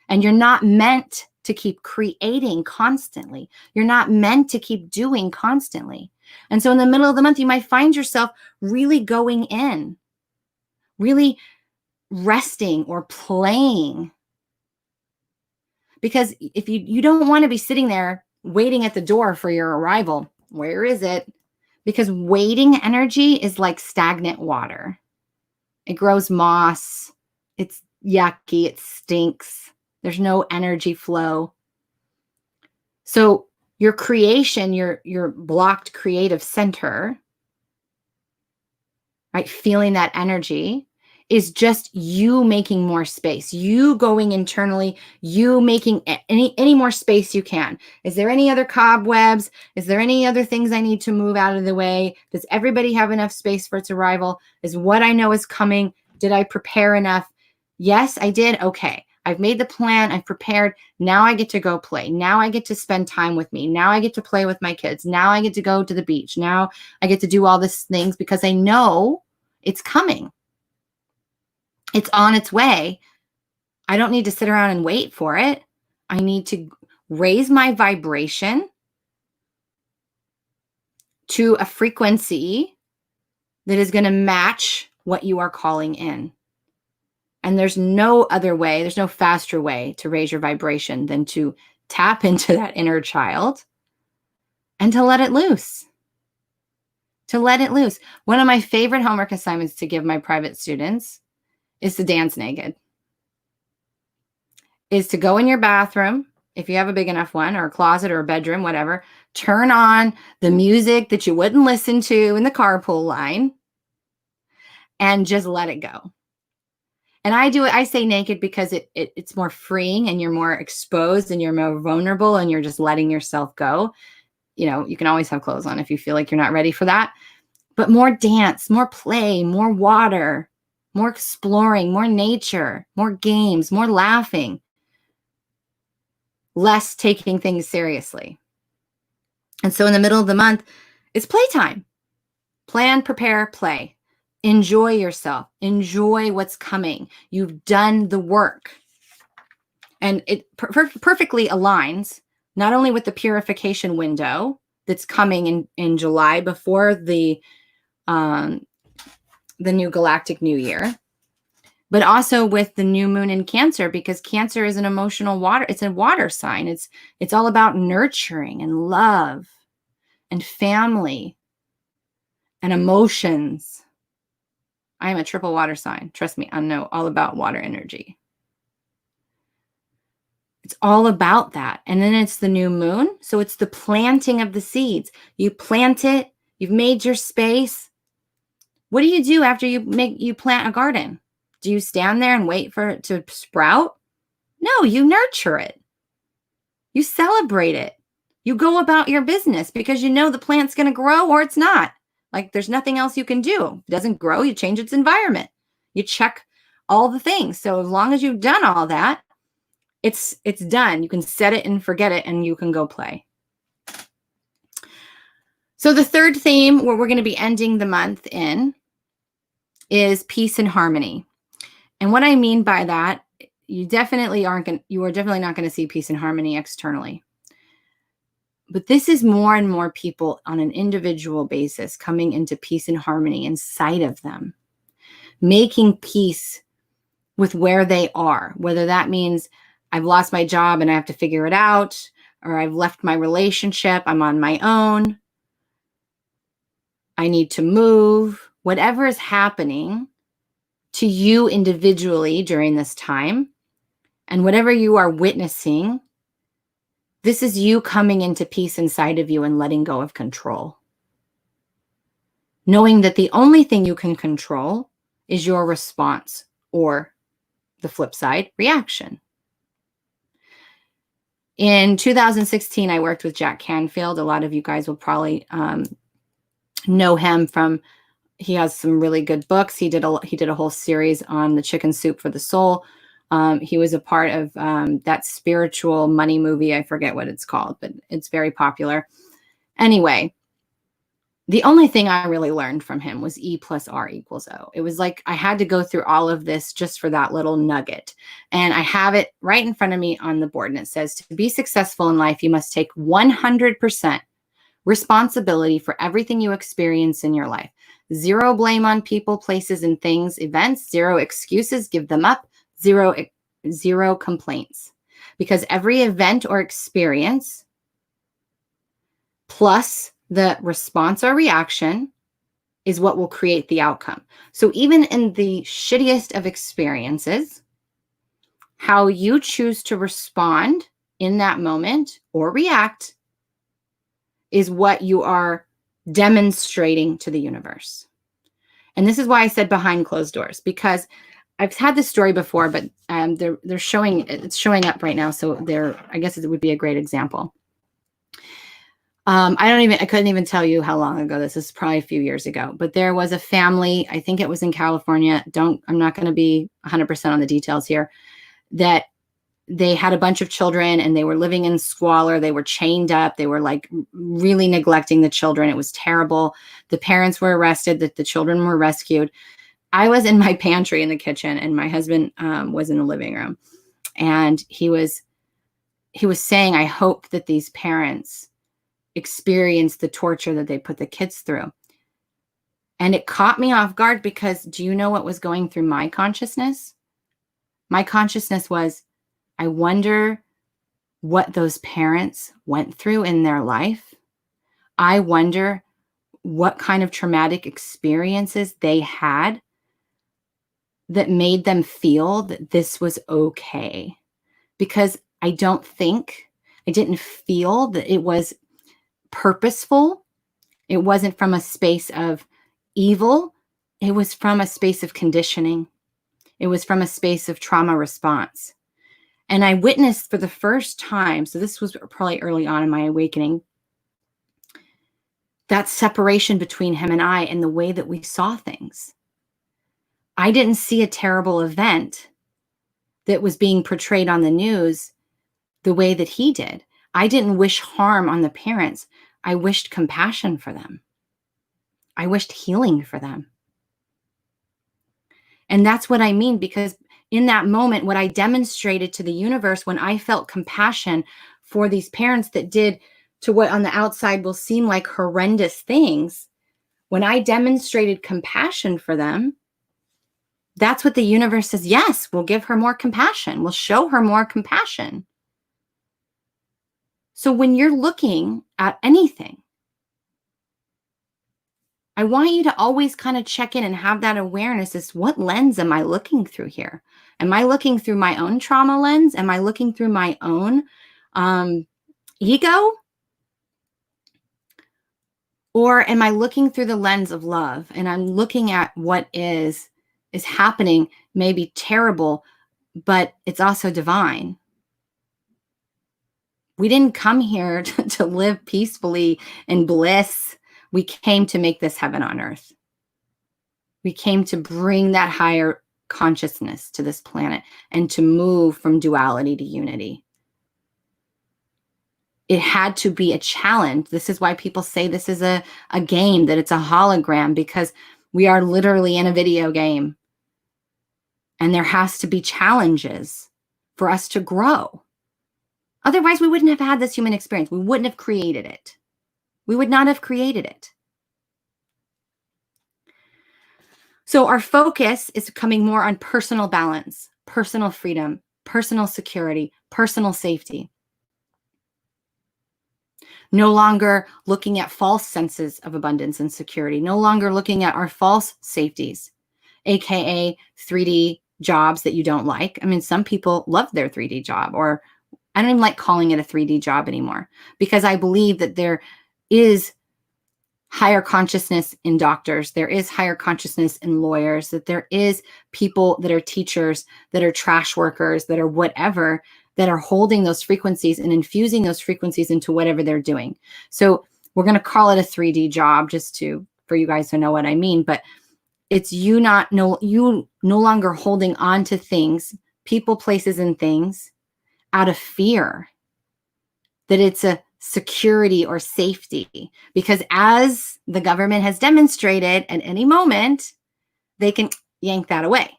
And you're not meant to keep creating constantly. You're not meant to keep doing constantly. And so in the middle of the month, you might find yourself really going in, really resting or playing. Because if you don't want to be sitting there waiting at the door for your arrival. Where is it? Because waiting energy is like stagnant water. It grows moss. It's yucky. It stinks. There's no energy flow. So your creation, your blocked creative center, right? Feeling that energy is just you making more space, you going internally, you making any more space you can. Is there any other cobwebs? Is there any other things I need to move out of the way? Does everybody have enough space for its arrival? Is what I know is coming? Did I prepare enough? Yes, I did. Okay. I've made the plan. I've prepared. Now I get to go play. Now I get to spend time with me. Now I get to play with my kids. Now I get to go to the beach. Now I get to do all these things because I know it's coming. It's on its way. I don't need to sit around and wait for it. I need to raise my vibration to a frequency that is going to match what you are calling in. And there's no other way, there's no faster way to raise your vibration than to tap into that inner child and to let it loose. To let it loose. One of my favorite homework assignments to give my private students is to dance naked. Is to go in your bathroom, if you have a big enough one, or a closet or a bedroom, whatever, turn on the music that you wouldn't listen to in the carpool line and just let it go. And I say naked because it's more freeing and you're more exposed and you're more vulnerable and you're just letting yourself go. You know, you can always have clothes on if you feel like you're not ready for that. But more dance, more play, more water, more exploring, more nature, more games, more laughing, less taking things seriously. And so in the middle of the month, it's playtime. Plan, prepare, play. Enjoy yourself. Enjoy what's coming. You've done the work. And it perfectly aligns not only with the purification window that's coming in July before the new Galactic New Year, but also with the new moon in Cancer, because Cancer is an emotional water. It's a water sign. It's all about nurturing and love and family and emotions. I am a triple water sign. Trust me, I know all about water energy. It's all about that. And then it's the new moon. So it's the planting of the seeds. You plant it. You've made your space. What do you do after you plant a garden? Do you stand there and wait for it to sprout? No, you nurture it. You celebrate it. You go about your business because you know the plant's going to grow or it's not. Like there's nothing else you can do. If it doesn't grow, you change its environment. You check all the things. So as long as you've done all that, it's done. You can set it and forget it and you can go play. So the third theme where we're going to be ending the month in is peace and harmony. And what I mean by that, you are definitely not going to see peace and harmony externally. But this is more and more people on an individual basis coming into peace and harmony inside of them, making peace with where they are, whether that means I've lost my job and I have to figure it out, or I've left my relationship, I'm on my own, I need to move, whatever is happening to you individually during this time, and whatever you are witnessing, this is you coming into peace inside of you and letting go of control. Knowing that the only thing you can control is your response, or the flip side, reaction. In 2016, I worked with Jack Canfield. A lot of you guys will probably know him from, he has some really good books. He did a whole series on the Chicken Soup for the Soul. He was a part of that spiritual money movie. I forget what it's called, but it's very popular. Anyway, the only thing I really learned from him was E plus R equals O. It was like I had to go through all of this just for that little nugget. And I have it right in front of me on the board. And it says, to be successful in life, you must take 100% responsibility for everything you experience in your life. Zero blame on people, places, and things, events. Zero excuses, give them up. Zero complaints. Because every event or experience plus the response or reaction is what will create the outcome. So even in the shittiest of experiences, how you choose to respond in that moment or react is what you are demonstrating to the universe. And this is why I said behind closed doors, because I've had this story before, but it's showing up right now. So I guess it would be a great example. I couldn't even tell you how long ago this is, probably a few years ago, but there was a family, I think it was in California. I'm not going to be 100% on the details here, that they had a bunch of children and they were living in squalor. They were chained up. They were like really neglecting the children. It was terrible. The parents were arrested, the children were rescued. I was in my pantry in the kitchen and my husband was in the living room, and he was saying, I hope that these parents experience the torture that they put the kids through. And it caught me off guard, because do you know what was going through my consciousness? My consciousness was, I wonder what those parents went through in their life. I wonder what kind of traumatic experiences they had that made them feel that this was okay. Because I didn't feel that it was purposeful. It wasn't from a space of evil. It was from a space of conditioning. It was from a space of trauma response. And I witnessed for the first time, so this was probably early on in my awakening, that separation between him and I and the way that we saw things. I didn't see a terrible event that was being portrayed on the news the way that he did. I didn't wish harm on the parents. I wished compassion for them. I wished healing for them. And that's what I mean, because in that moment, what I demonstrated to the universe when I felt compassion for these parents that did to what on the outside will seem like horrendous things, when I demonstrated compassion for them, that's what the universe says. Yes, we'll give her more compassion. We'll show her more compassion. So when you're looking at anything, I want you to always kind of check in and have that awareness as what lens am I looking through here? Am I looking through my own trauma lens? Am I looking through my own ego? Or am I looking through the lens of love and I'm looking at what is happening, maybe terrible, but it's also divine? We didn't come here to live peacefully in bliss. We came to make this heaven on earth. We came to bring that higher consciousness to this planet and to move from duality to unity. It had to be a challenge. This is why people say this is a game, that it's a hologram, because we are literally in a video game. And there has to be challenges for us to grow. Otherwise, we wouldn't have had this human experience. We wouldn't have created it. We would not have created it. So our focus is coming more on personal balance, personal freedom, personal security, personal safety. No longer looking at false senses of abundance and security. No longer looking at our false safeties, AKA 3D jobs that you don't like. I mean, some people love their 3D job, or I don't even like calling it a 3D job anymore, because I believe that there is higher consciousness in doctors. There is higher consciousness in lawyers, that there is people that are teachers, that are trash workers, that are whatever, that are holding those frequencies and infusing those frequencies into whatever they're doing. So we're going to call it a 3D job just for you guys to know what I mean. But it's you no longer holding on to things, people, places, and things out of fear that it's a security or safety. Because as the government has demonstrated, at any moment, they can yank that away.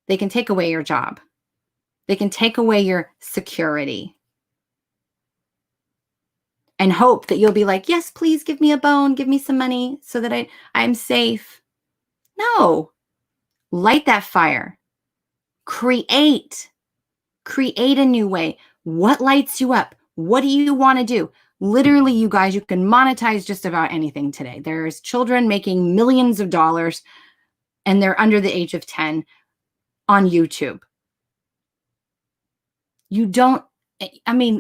They can take away your job. They can take away your security and hope that you'll be like, yes, please give me a bone, give me some money so that I'm safe. No, light that fire. Create a new way. What lights you up? What do you want to do? Literally, you guys, you can monetize just about anything today. There's children making millions of dollars and they're under the age of 10 on YouTube.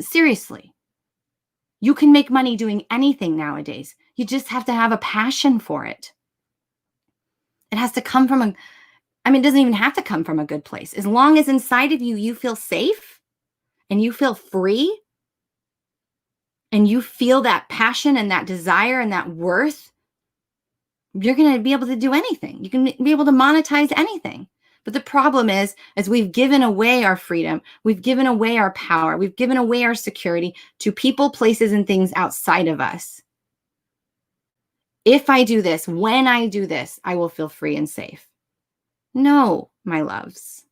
Seriously, you can make money doing anything nowadays. You just have to have a passion for it. It has to come from it doesn't even have to come from a good place. As long as inside of you, you feel safe and you feel free and you feel that passion and that desire and that worth, you're going to be able to do anything. You can be able to monetize anything. But the problem is we've given away our freedom, we've given away our power, we've given away our security to people, places, and things outside of us. If I do this, when I do this, I will feel free and safe. No, my loves.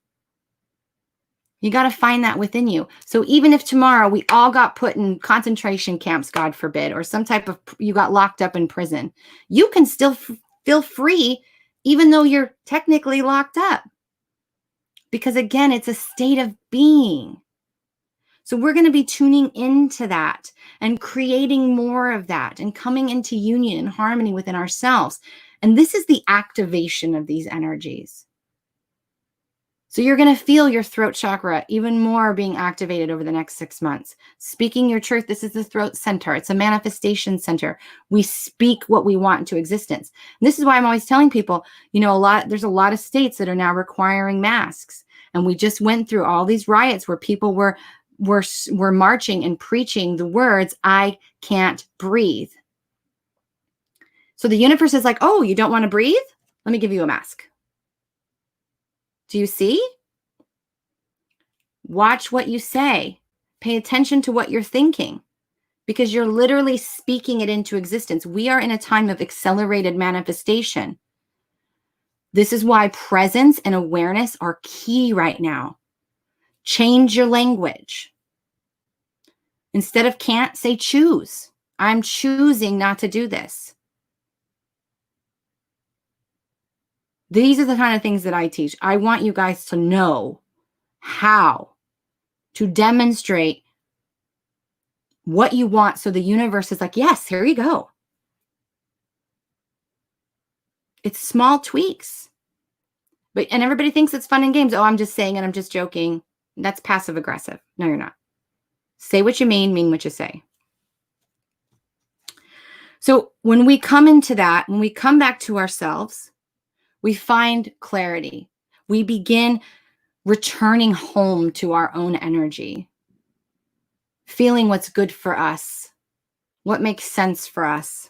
You got to find that within you. So even if tomorrow we all got put in concentration camps, God forbid, or some type of, you got locked up in prison, you can still feel free, even though you're technically locked up. Because again, it's a state of being. So we're going to be tuning into that and creating more of that and coming into union and harmony within ourselves. And this is the activation of these energies. So you're going to feel your throat chakra even more being activated over the next 6 months. Speaking your truth. This is the throat center. It's a manifestation center. We speak what we want into existence. And this is why I'm always telling people, you know, there's a lot of states that are now requiring masks. And we just went through all these riots where people were marching and preaching the words, I can't breathe. So the universe is like, oh, you don't want to breathe? Let me give you a mask. Do you see? Watch what you say. Pay attention to what you're thinking, because you're literally speaking it into existence. We are in a time of accelerated manifestation. This is why presence and awareness are key right now. Change your language. Instead of can't, say choose. I'm choosing not to do this. These are the kind of things that I teach. I want you guys to know how to demonstrate what you want, so the universe is like, yes, here you go. It's small tweaks. And everybody thinks it's fun and games. Oh, I'm just saying it. I'm just joking. That's passive aggressive. No, you're not. Say what you mean what you say. So when we come into that, when we come back to ourselves, we find clarity. We begin returning home to our own energy, feeling what's good for us, what makes sense for us.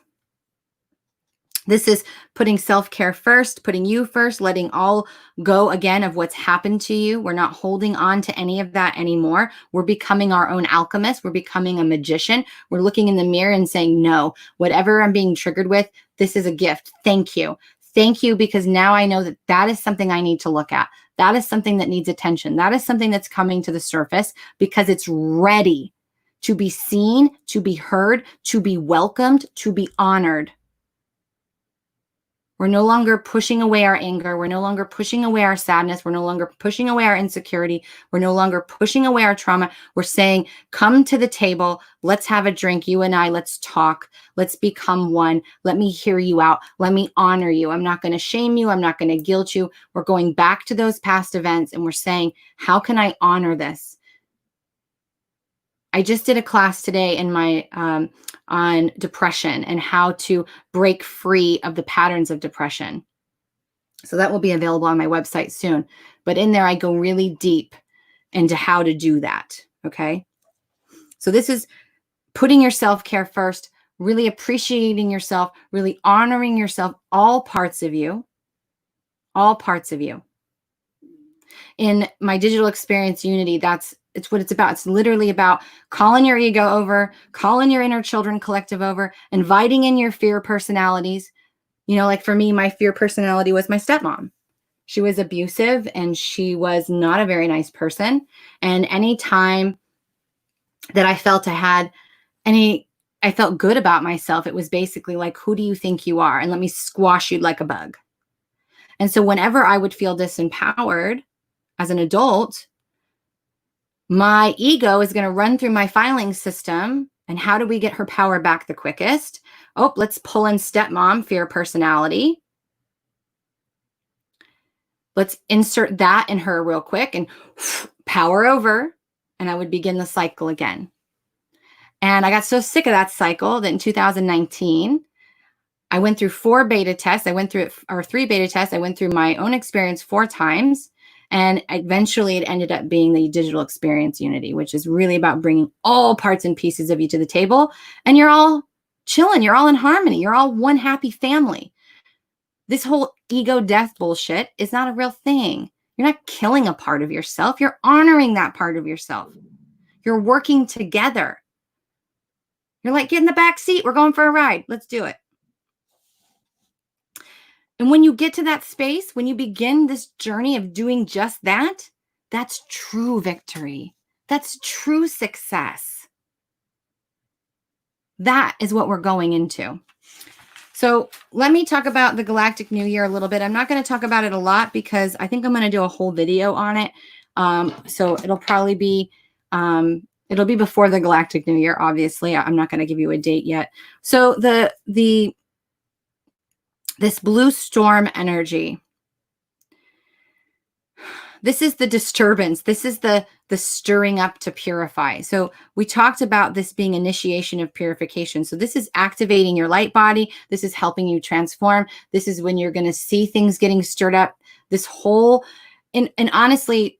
This is putting self-care first, putting you first, letting all go again of what's happened to you. We're not holding on to any of that anymore. We're becoming our own alchemist. We're becoming a magician. We're looking in the mirror and saying, no, whatever I'm being triggered with, this is a gift. Thank you. Thank you, because now I know that that is something I need to look at. That is something that needs attention. That is something that's coming to the surface because it's ready to be seen, to be heard, to be welcomed, to be honored. We're no longer pushing away our anger. We're no longer pushing away our sadness. We're no longer pushing away our insecurity. We're no longer pushing away our trauma. We're saying, come to the table. Let's have a drink. You and I, let's talk. Let's become one. Let me hear you out. Let me honor you. I'm not going to shame you. I'm not going to guilt you. We're going back to those past events and we're saying, how can I honor this? I just did a class today in my on depression and how to break free of the patterns of depression. So that will be available on my website soon. But in there, I go really deep into how to do that. Okay. So this is putting your self-care first, really appreciating yourself, really honoring yourself, all parts of you, all parts of you. In my digital experience Unity, it's what it's about. It's literally about calling your ego over, calling your inner children collective over, inviting in your fear personalities. You know, like for me, my fear personality was my stepmom. She was abusive and she was not a very nice person. And any time that I felt I felt good about myself, it was basically like, who do you think you are? And let me squash you like a bug. And so whenever I would feel disempowered as an adult, my ego is going to run through my filing system. And how do we get her power back the quickest? Oh, let's pull in stepmom, fear personality. Let's insert that in her real quick and power over. And I would begin the cycle again. And I got so sick of that cycle that in 2019, I went through 4 beta tests. I went through 3 beta tests. I went through my own experience 4 times. And eventually it ended up being the digital experience Unity, which is really about bringing all parts and pieces of you to the table. And you're all chilling. You're all in harmony. You're all one happy family. This whole ego death bullshit is not a real thing. You're not killing a part of yourself. You're honoring that part of yourself. You're working together. You're like, get in the back seat. We're going for a ride. Let's do it. And when you get to that space, when you begin this journey of doing just that, that's true victory. That's true success. That is what we're going into. So let me talk about the Galactic New Year a little bit. I'm not going to talk about it a lot because I think I'm going to do a whole video on it. So it'll probably be, it'll be before the Galactic New Year, obviously. I'm not going to give you a date yet. So this blue storm energy, this is the disturbance. This is the stirring up to purify. So we talked about this being initiation of purification. So this is activating your light body. This is helping you transform. This is when you're going to see things getting stirred up. This whole, and honestly,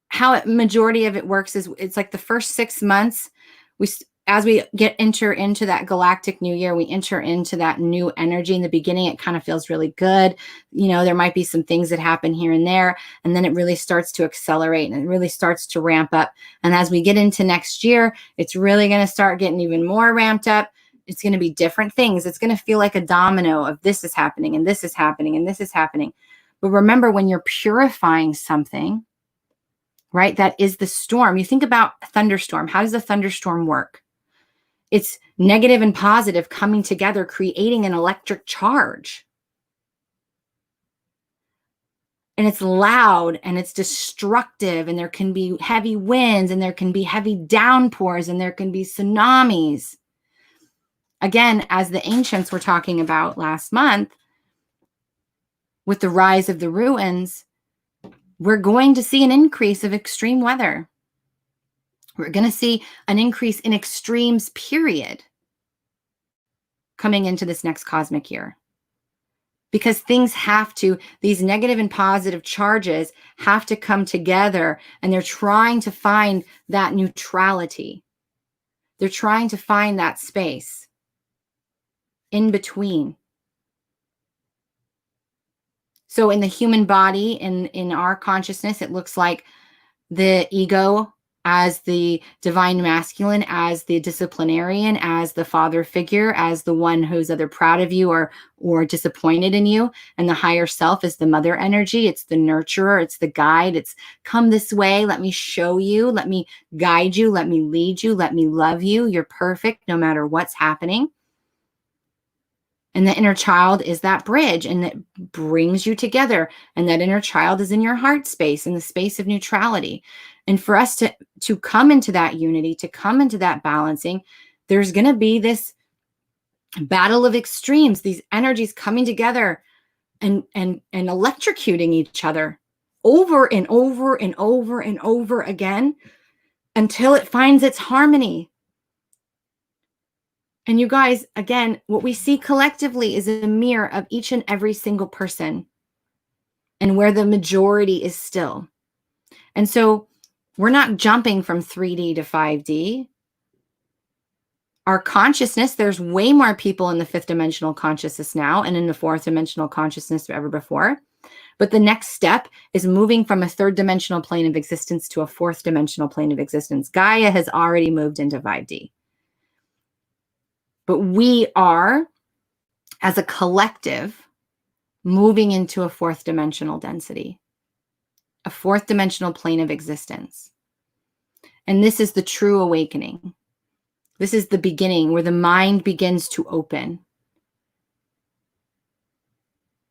how majority of it works is it's like the first 6 months, as we enter into that galactic new year, we enter into that new energy. In the beginning, it kind of feels really good. You know, there might be some things that happen here and there, and then it really starts to accelerate and it really starts to ramp up. And as we get into next year, it's really going to start getting even more ramped up. It's going to be different things. It's going to feel like a domino of this is happening and this is happening and this is happening. But remember, when you're purifying something, right, that is the storm. You think about a thunderstorm. How does a thunderstorm work? It's negative and positive coming together, creating an electric charge. And it's loud and it's destructive, and there can be heavy winds and there can be heavy downpours and there can be tsunamis. Again, as the ancients were talking about last month, with the rise of the ruins, we're going to see an increase of extreme weather. We're going to see an increase in extremes, period, coming into this next cosmic year. Because things have to, these negative and positive charges have to come together, and they're trying to find that neutrality. They're trying to find that space in between. So in the human body, in our consciousness, it looks like the ego as the divine masculine, as the disciplinarian, as the father figure, as the one who's either proud of you or disappointed in you. And the higher self is the mother energy. It's the nurturer. It's the guide. It's come this way. Let me show you. Let me guide you. Let me lead you. Let me love you. You're perfect no matter what's happening. And the inner child is that bridge, and it brings you together. And that inner child is in your heart space, in the space of neutrality. And for us to come into that unity, to come into that balancing, there's going to be this battle of extremes, these energies coming together and electrocuting each other over and over and over and over again until it finds its harmony. And you guys, again, what we see collectively is a mirror of each and every single person and where the majority is still. And so we're not jumping from 3D to 5D. Our consciousness, there's way more people in the fifth dimensional consciousness now and in the fourth dimensional consciousness than ever before. But the next step is moving from a third dimensional plane of existence to a fourth dimensional plane of existence. Gaia has already moved into 5D. But we are, as a collective, moving into a fourth dimensional density, a fourth dimensional plane of existence. And this is the true awakening. This is the beginning where the mind begins to open.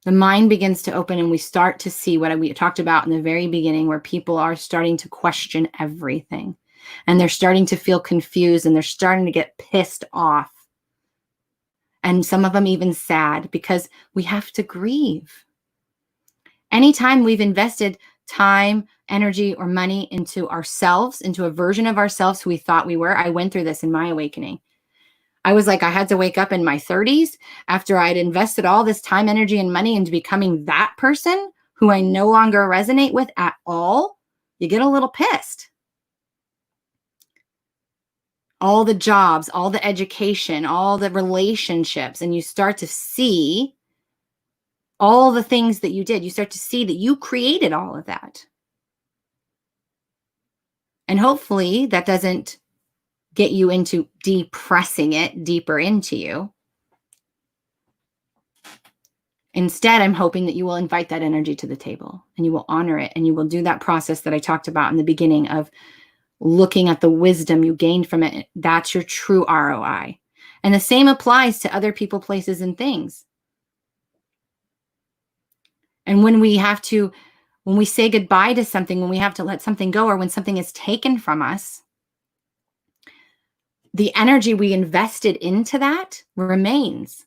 The mind begins to open, and we start to see what we talked about in the very beginning, where people are starting to question everything. And they're starting to feel confused, and they're starting to get pissed off. And some of them even sad, because we have to grieve. Anytime we've invested time, energy, or money into ourselves, into a version of ourselves who we thought we were. I went through this in my awakening. I was like, I had to wake up in my 30s after I'd invested all this time, energy, and money into becoming that person who I no longer resonate with at all. You get a little pissed. All the jobs, all the education, all the relationships, and you start to see all the things that you did. You start to see that you created all of that. And hopefully that doesn't get you into depressing it deeper into you. Instead, I'm hoping that you will invite that energy to the table, and you will honor it, and you will do that process that I talked about in the beginning of looking at the wisdom you gained from it. That's your true ROI. And the same applies to other people, places, and things. And when we say goodbye to something, when we have to let something go, or when something is taken from us, the energy we invested into that remains.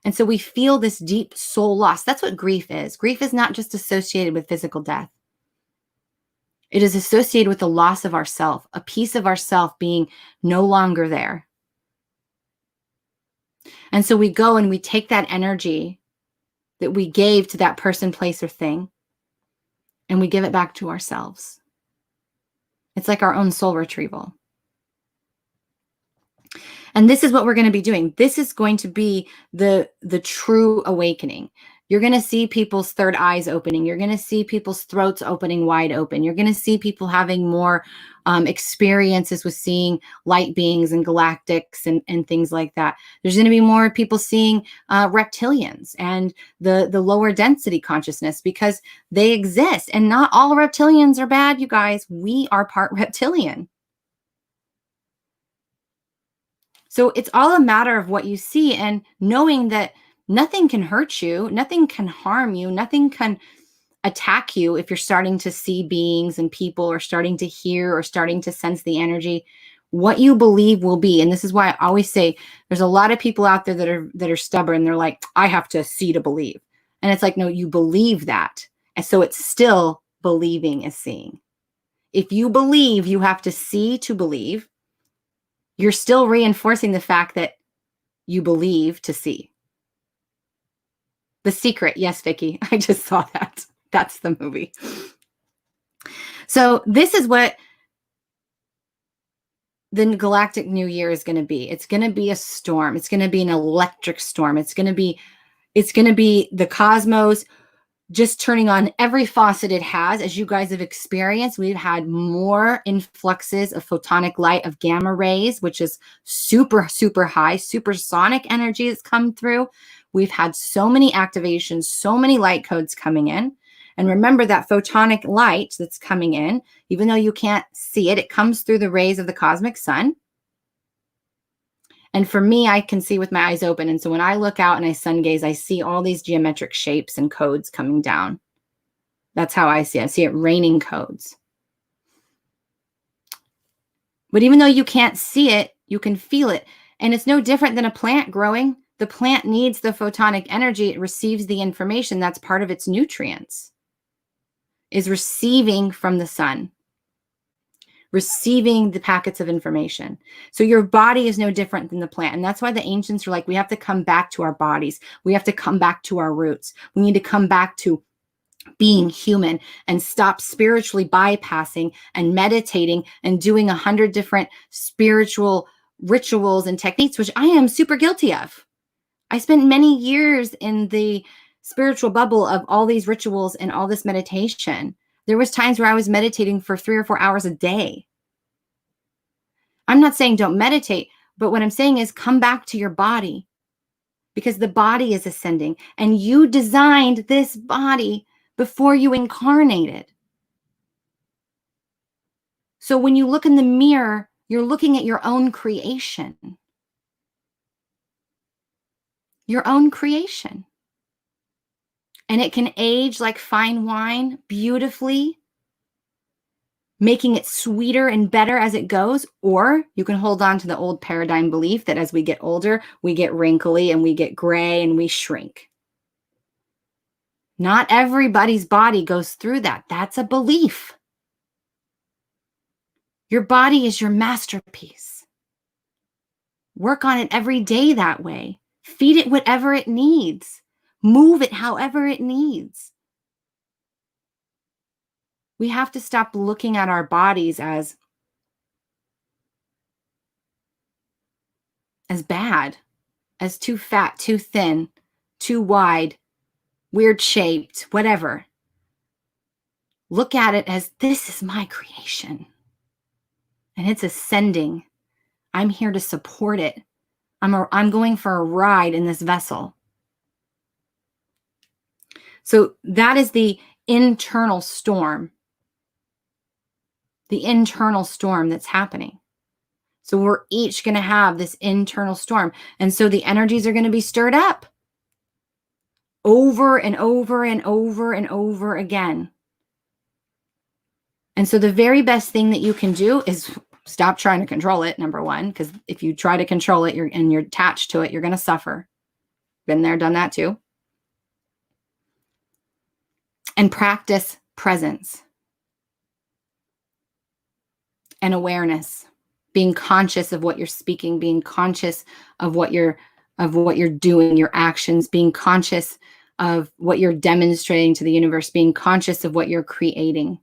And so we feel this deep soul loss. That's what grief is. Grief is not just associated with physical death. It is associated with the loss of ourself, a piece of ourself being no longer there. And so we go and we take that energy that we gave to that person, place, or thing, and we give it back to ourselves. It's like our own soul retrieval. And this is what we're going to be doing. This is going to be the true awakening. You're going to see people's third eyes opening. You're going to see people's throats opening wide open. You're going to see people having more experiences with seeing light beings and galactics and things like that. There's going to be more people seeing reptilians and the lower density consciousness, because they exist. And not all reptilians are bad, you guys. We are part reptilian. So it's all a matter of what you see, and knowing that nothing can hurt you, nothing can harm you, nothing can attack you if you're starting to see beings and people, or starting to hear, or starting to sense the energy. What you believe will be. And this is why I always say there's a lot of people out there that are stubborn. They're like, I have to see to believe. And it's like, no, you believe that. And so it's still believing is seeing. If you believe you have to see to believe, you're still reinforcing the fact that you believe to see. The Secret. Yes, Vicky, I just saw that. That's the movie. So this is what the Galactic New Year is going to be. It's going to be a storm. It's going to be an electric storm. It's going to be the cosmos just turning on every faucet it has. As you guys have experienced, we've had more influxes of photonic light, of gamma rays, which is super, super high, supersonic energy that's come through. We've had so many activations, so many light codes coming in. And remember that photonic light that's coming in, even though you can't see it, it comes through the rays of the cosmic sun. And for me, I can see with my eyes open. And so when I look out and I sun gaze, I see all these geometric shapes and codes coming down. That's how I see it. I see it raining codes. But even though you can't see it, you can feel it. And it's no different than a plant growing. The plant needs the photonic energy. It receives the information. That's part of its nutrients, is receiving from the sun, receiving the packets of information. So your body is no different than the plant. And that's why the ancients are like, we have to come back to our bodies. We have to come back to our roots. We need to come back to being human and stop spiritually bypassing and meditating and doing 100 different spiritual rituals and techniques, which I am super guilty of. I spent many years in the spiritual bubble of all these rituals and all this meditation. There was times where I was meditating for 3 or 4 hours a day. I'm not saying don't meditate, but what I'm saying is come back to your body, because the body is ascending, and you designed this body before you incarnated. So when you look in the mirror, you're looking at your own creation. Your own creation. And it can age like fine wine beautifully, making it sweeter and better as it goes. Or you can hold on to the old paradigm belief that as we get older, we get wrinkly and we get gray and we shrink. Not everybody's body goes through that. That's a belief. Your body is your masterpiece. Work on it every day that way. Feed it whatever it needs. Move it however it needs. We have to stop looking at our bodies as bad, as too fat, too thin, too wide, weird shaped, whatever. Look at it as, this is my creation. And it's ascending. I'm here to support it. I'm going for a ride in this vessel. So that is the internal storm. The internal storm that's happening. So we're each going to have this internal storm. And so the energies are going to be stirred up over and over and over and over again. And so the very best thing that you can do is stop trying to control it, number one, because if you try to control it and you're attached to it, you're going to suffer. Been there, done that too. And practice presence. and awareness, being conscious of what you're speaking, being conscious of what you're doing, your actions, being conscious of what you're demonstrating to the universe, being conscious of what you're creating.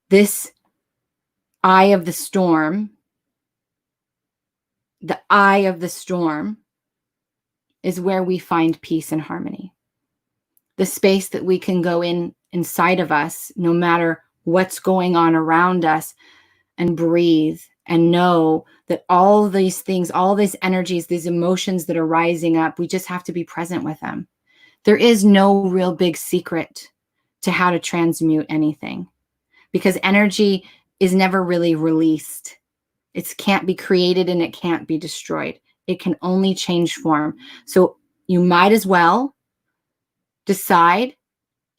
This eye of the storm, is where we find peace and harmony. The space that we can go inside of us, no matter what's going on around us, and breathe and know that all these things, all these energies, these emotions that are rising up, we just have to be present with them. There is no real big secret to how to transmute anything, because energy is never really released. It can't be created and it can't be destroyed. It can only change form. So you might as well decide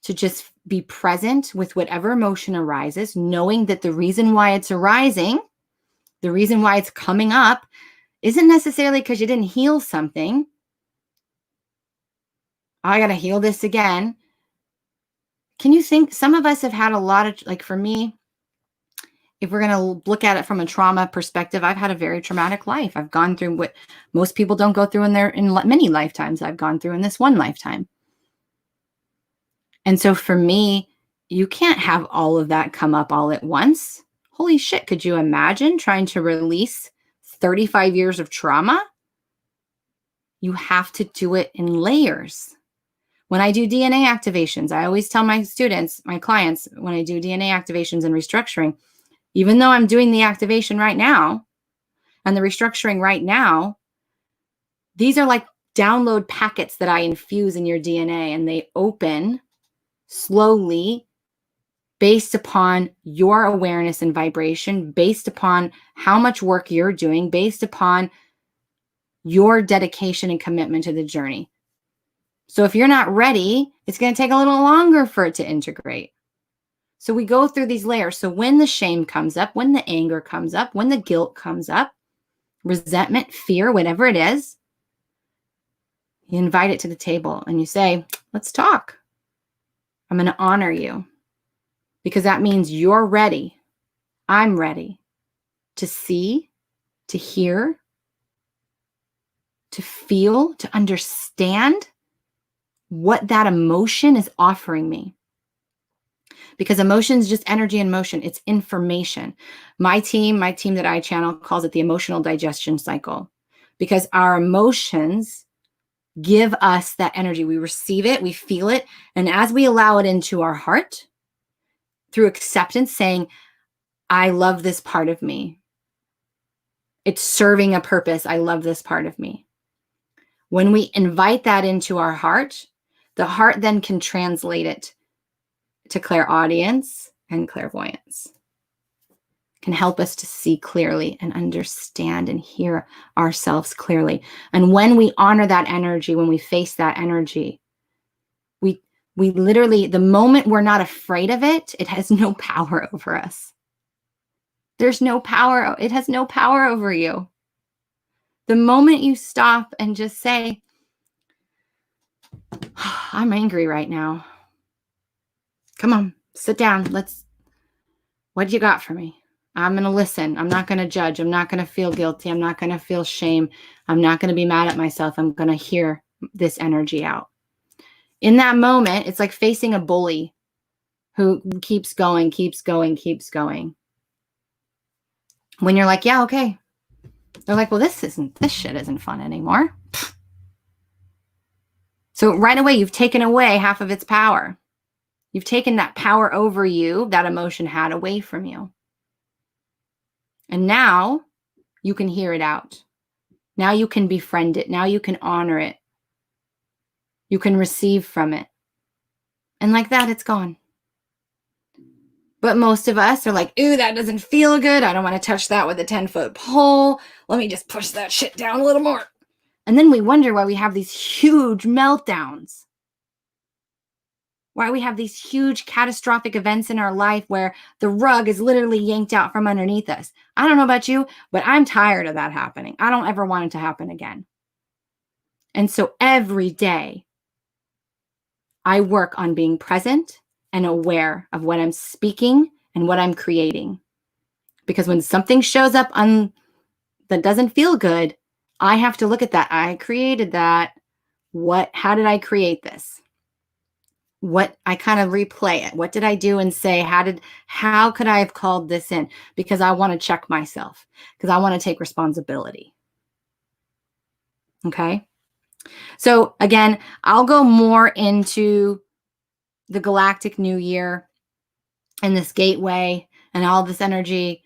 to just be present with whatever emotion arises, knowing that the reason why it's arising, the reason why it's coming up, isn't necessarily because you didn't heal something. I got to heal this again. Can you think, some of us have had a lot of, like for me, if we're going to look at it from a trauma perspective, I've had a very traumatic life. I've gone through what most people don't go through in many lifetimes. I've gone through in this one lifetime. And so for me, you can't have all of that come up all at once. Holy shit, could you imagine trying to release 35 years of trauma? You have to do it in layers. When I do DNA activations, I always tell my students, my clients, when I do DNA activations and restructuring, even though I'm doing the activation right now and the restructuring right now, these are like download packets that I infuse in your DNA, and they open slowly based upon your awareness and vibration, based upon how much work you're doing, based upon your dedication and commitment to the journey. So if you're not ready, it's going to take a little longer for it to integrate. So we go through these layers. So when the shame comes up, when the anger comes up, when the guilt comes up, resentment, fear, whatever it is, you invite it to the table and you say, let's talk. I'm going to honor you, because that means you're ready. I'm ready to see, to hear, to feel, to understand what that emotion is offering me. Because emotion is just energy in motion. It's information. My team that I channel calls it the emotional digestion cycle, because our emotions give us that energy. We receive it, we feel it. And as we allow it into our heart through acceptance, saying, I love this part of me. It's serving a purpose. I love this part of me. When we invite that into our heart, the heart then can translate it to clairaudience and clairvoyance. Can help us to see clearly and understand and hear ourselves clearly. And when we honor that energy, when we face that energy, we literally, the moment we're not afraid of it, it has no power over us. There's no power. It has no power over you. The moment you stop and just say, I'm angry right now. Come on, sit down. What you got for me? I'm going to listen. I'm not going to judge. I'm not going to feel guilty. I'm not going to feel shame. I'm not going to be mad at myself. I'm going to hear this energy out. In that moment, it's like facing a bully who keeps going, keeps going, keeps going. When you're like, yeah, okay. They're like, well, this shit isn't fun anymore. So right away, you've taken away half of its power. You've taken that power over you, that emotion had, away from you. And now you can hear it out. Now you can befriend it. Now you can honor it. You can receive from it. And like that, it's gone. But most of us are like, ooh, that doesn't feel good. I don't want to touch that with a 10-foot pole. Let me just push that shit down a little more. And then we wonder why we have these huge meltdowns. Why we have these huge catastrophic events in our life where the rug is literally yanked out from underneath us. I don't know about you, but I'm tired of that happening. I don't ever want it to happen again. And so every day, I work on being present and aware of what I'm speaking and what I'm creating. Because when something shows up that doesn't feel good, I have to look at that. I created that. How did I create this? I kind of replay it. What did I do and say? How could I have called this in? Because I want to check myself, because I want to take responsibility. Okay. So again, I'll go more into the Galactic New Year and this gateway and all this energy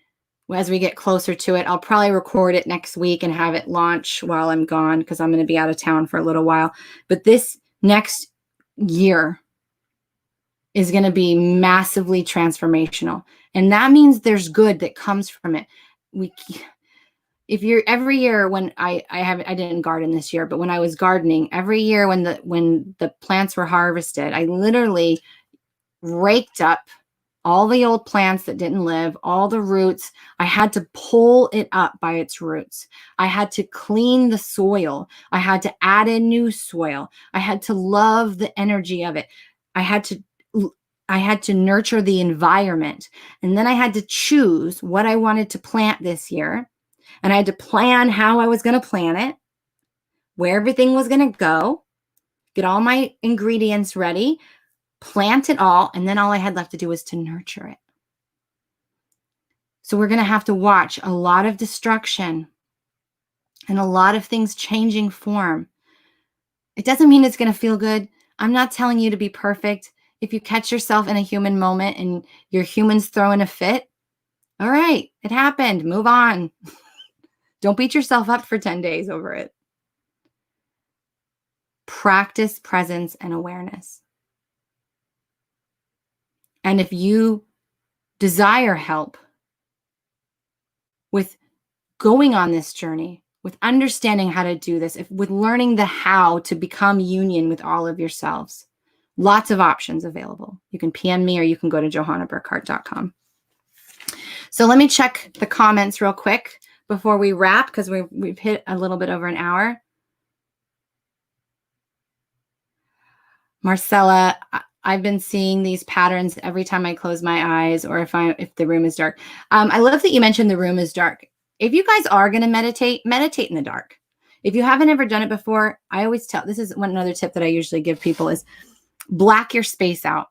as we get closer to it. I'll probably record it next week and have it launch while I'm gone, because I'm going to be out of town for a little while. But this next year is going to be massively transformational. And that means there's good that comes from it. If you're every year when I didn't garden this year, but when I was gardening, every year when the plants were harvested, I literally raked up all the old plants that didn't live, all the roots. I had to pull it up by its roots. I had to clean the soil. I had to add in new soil. I had to love the energy of it. I had to nurture the environment. And then I had to choose what I wanted to plant this year. And I had to plan how I was going to plant it, where everything was going to go, get all my ingredients ready, plant it all, and then all I had left to do was to nurture it. So we're going to have to watch a lot of destruction and a lot of things changing form. It doesn't mean it's going to feel good. I'm not telling you to be perfect. If you catch yourself in a human moment and your human's throwing a fit, all right, it happened. Move on. Don't beat yourself up for 10 days over it. Practice presence and awareness. And if you desire help with going on this journey, with understanding how to do this, with learning the how to become union with all of yourselves, lots of options available. You can PM me or you can go to johannaburkhardt.com. So let me check the comments real quick before we wrap, because we've hit a little bit over an hour. Marcella, I've been seeing these patterns every time I close my eyes, or if the room is dark. I love that you mentioned the room is dark. If you guys are going to meditate in the dark. If you haven't ever done it before, I always this is another tip that I usually give people is black your space out.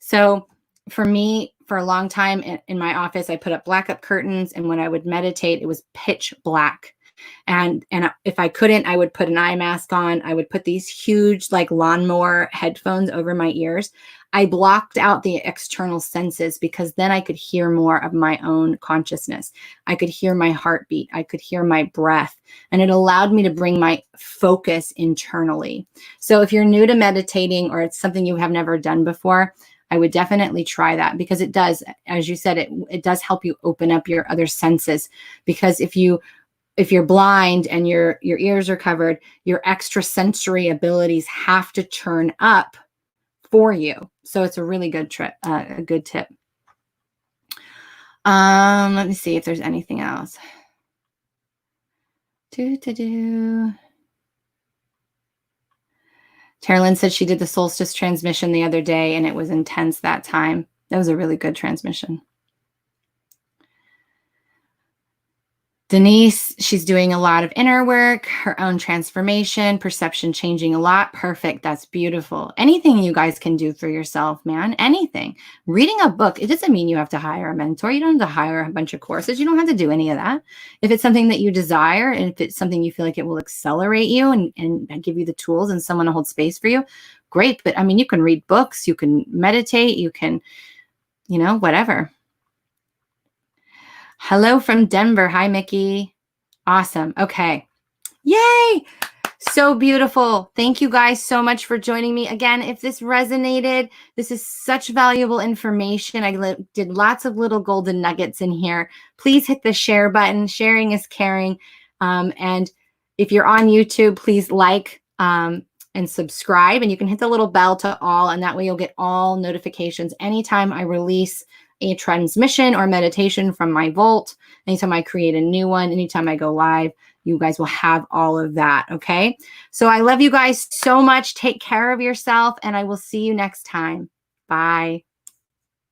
So for me, for a long time in my office, I put up blackout curtains, and when I would meditate, it was pitch black. And if I couldn't, I would put an eye mask on. I would put these huge like lawnmower headphones over my ears. I blocked out the external senses, because then I could hear more of my own consciousness. I could hear my heartbeat. I could hear my breath. And it allowed me to bring my focus internally. So if you're new to meditating, or it's something you have never done before, I would definitely try that, because it does, as you said, it does help you open up your other senses. Because if you're blind and your ears are covered, your extrasensory abilities have to turn up for you. So it's a really good a good tip. Let me see if there's anything else. Terralyn said she did the solstice transmission the other day, and it was intense that time. That was a really good transmission. Denise, she's doing a lot of inner work, her own transformation, perception changing a lot. Perfect. That's beautiful. Anything you guys can do for yourself, man. Anything. Reading a book, it doesn't mean you have to hire a mentor. You don't have to hire a bunch of courses. You don't have to do any of that. If it's something that you desire, and if it's something you feel like it will accelerate you and give you the tools and someone to hold space for you, great. But I mean, you can read books, you can meditate, you can, whatever. Hello from Denver. Hi, Mickey. Awesome. Okay. Yay. So beautiful. Thank you guys so much for joining me. Again, if this resonated, this is such valuable information. I did lots of little golden nuggets in here. Please hit the share button. Sharing is caring. And if you're on YouTube, please like and subscribe. And you can hit the little bell to all, and that way you'll get all notifications anytime I release a transmission or meditation from my vault. Anytime I create a new one, anytime I go live, you guys will have all of that. Okay. So I love you guys so much. Take care of yourself, and I will see you next time. Bye.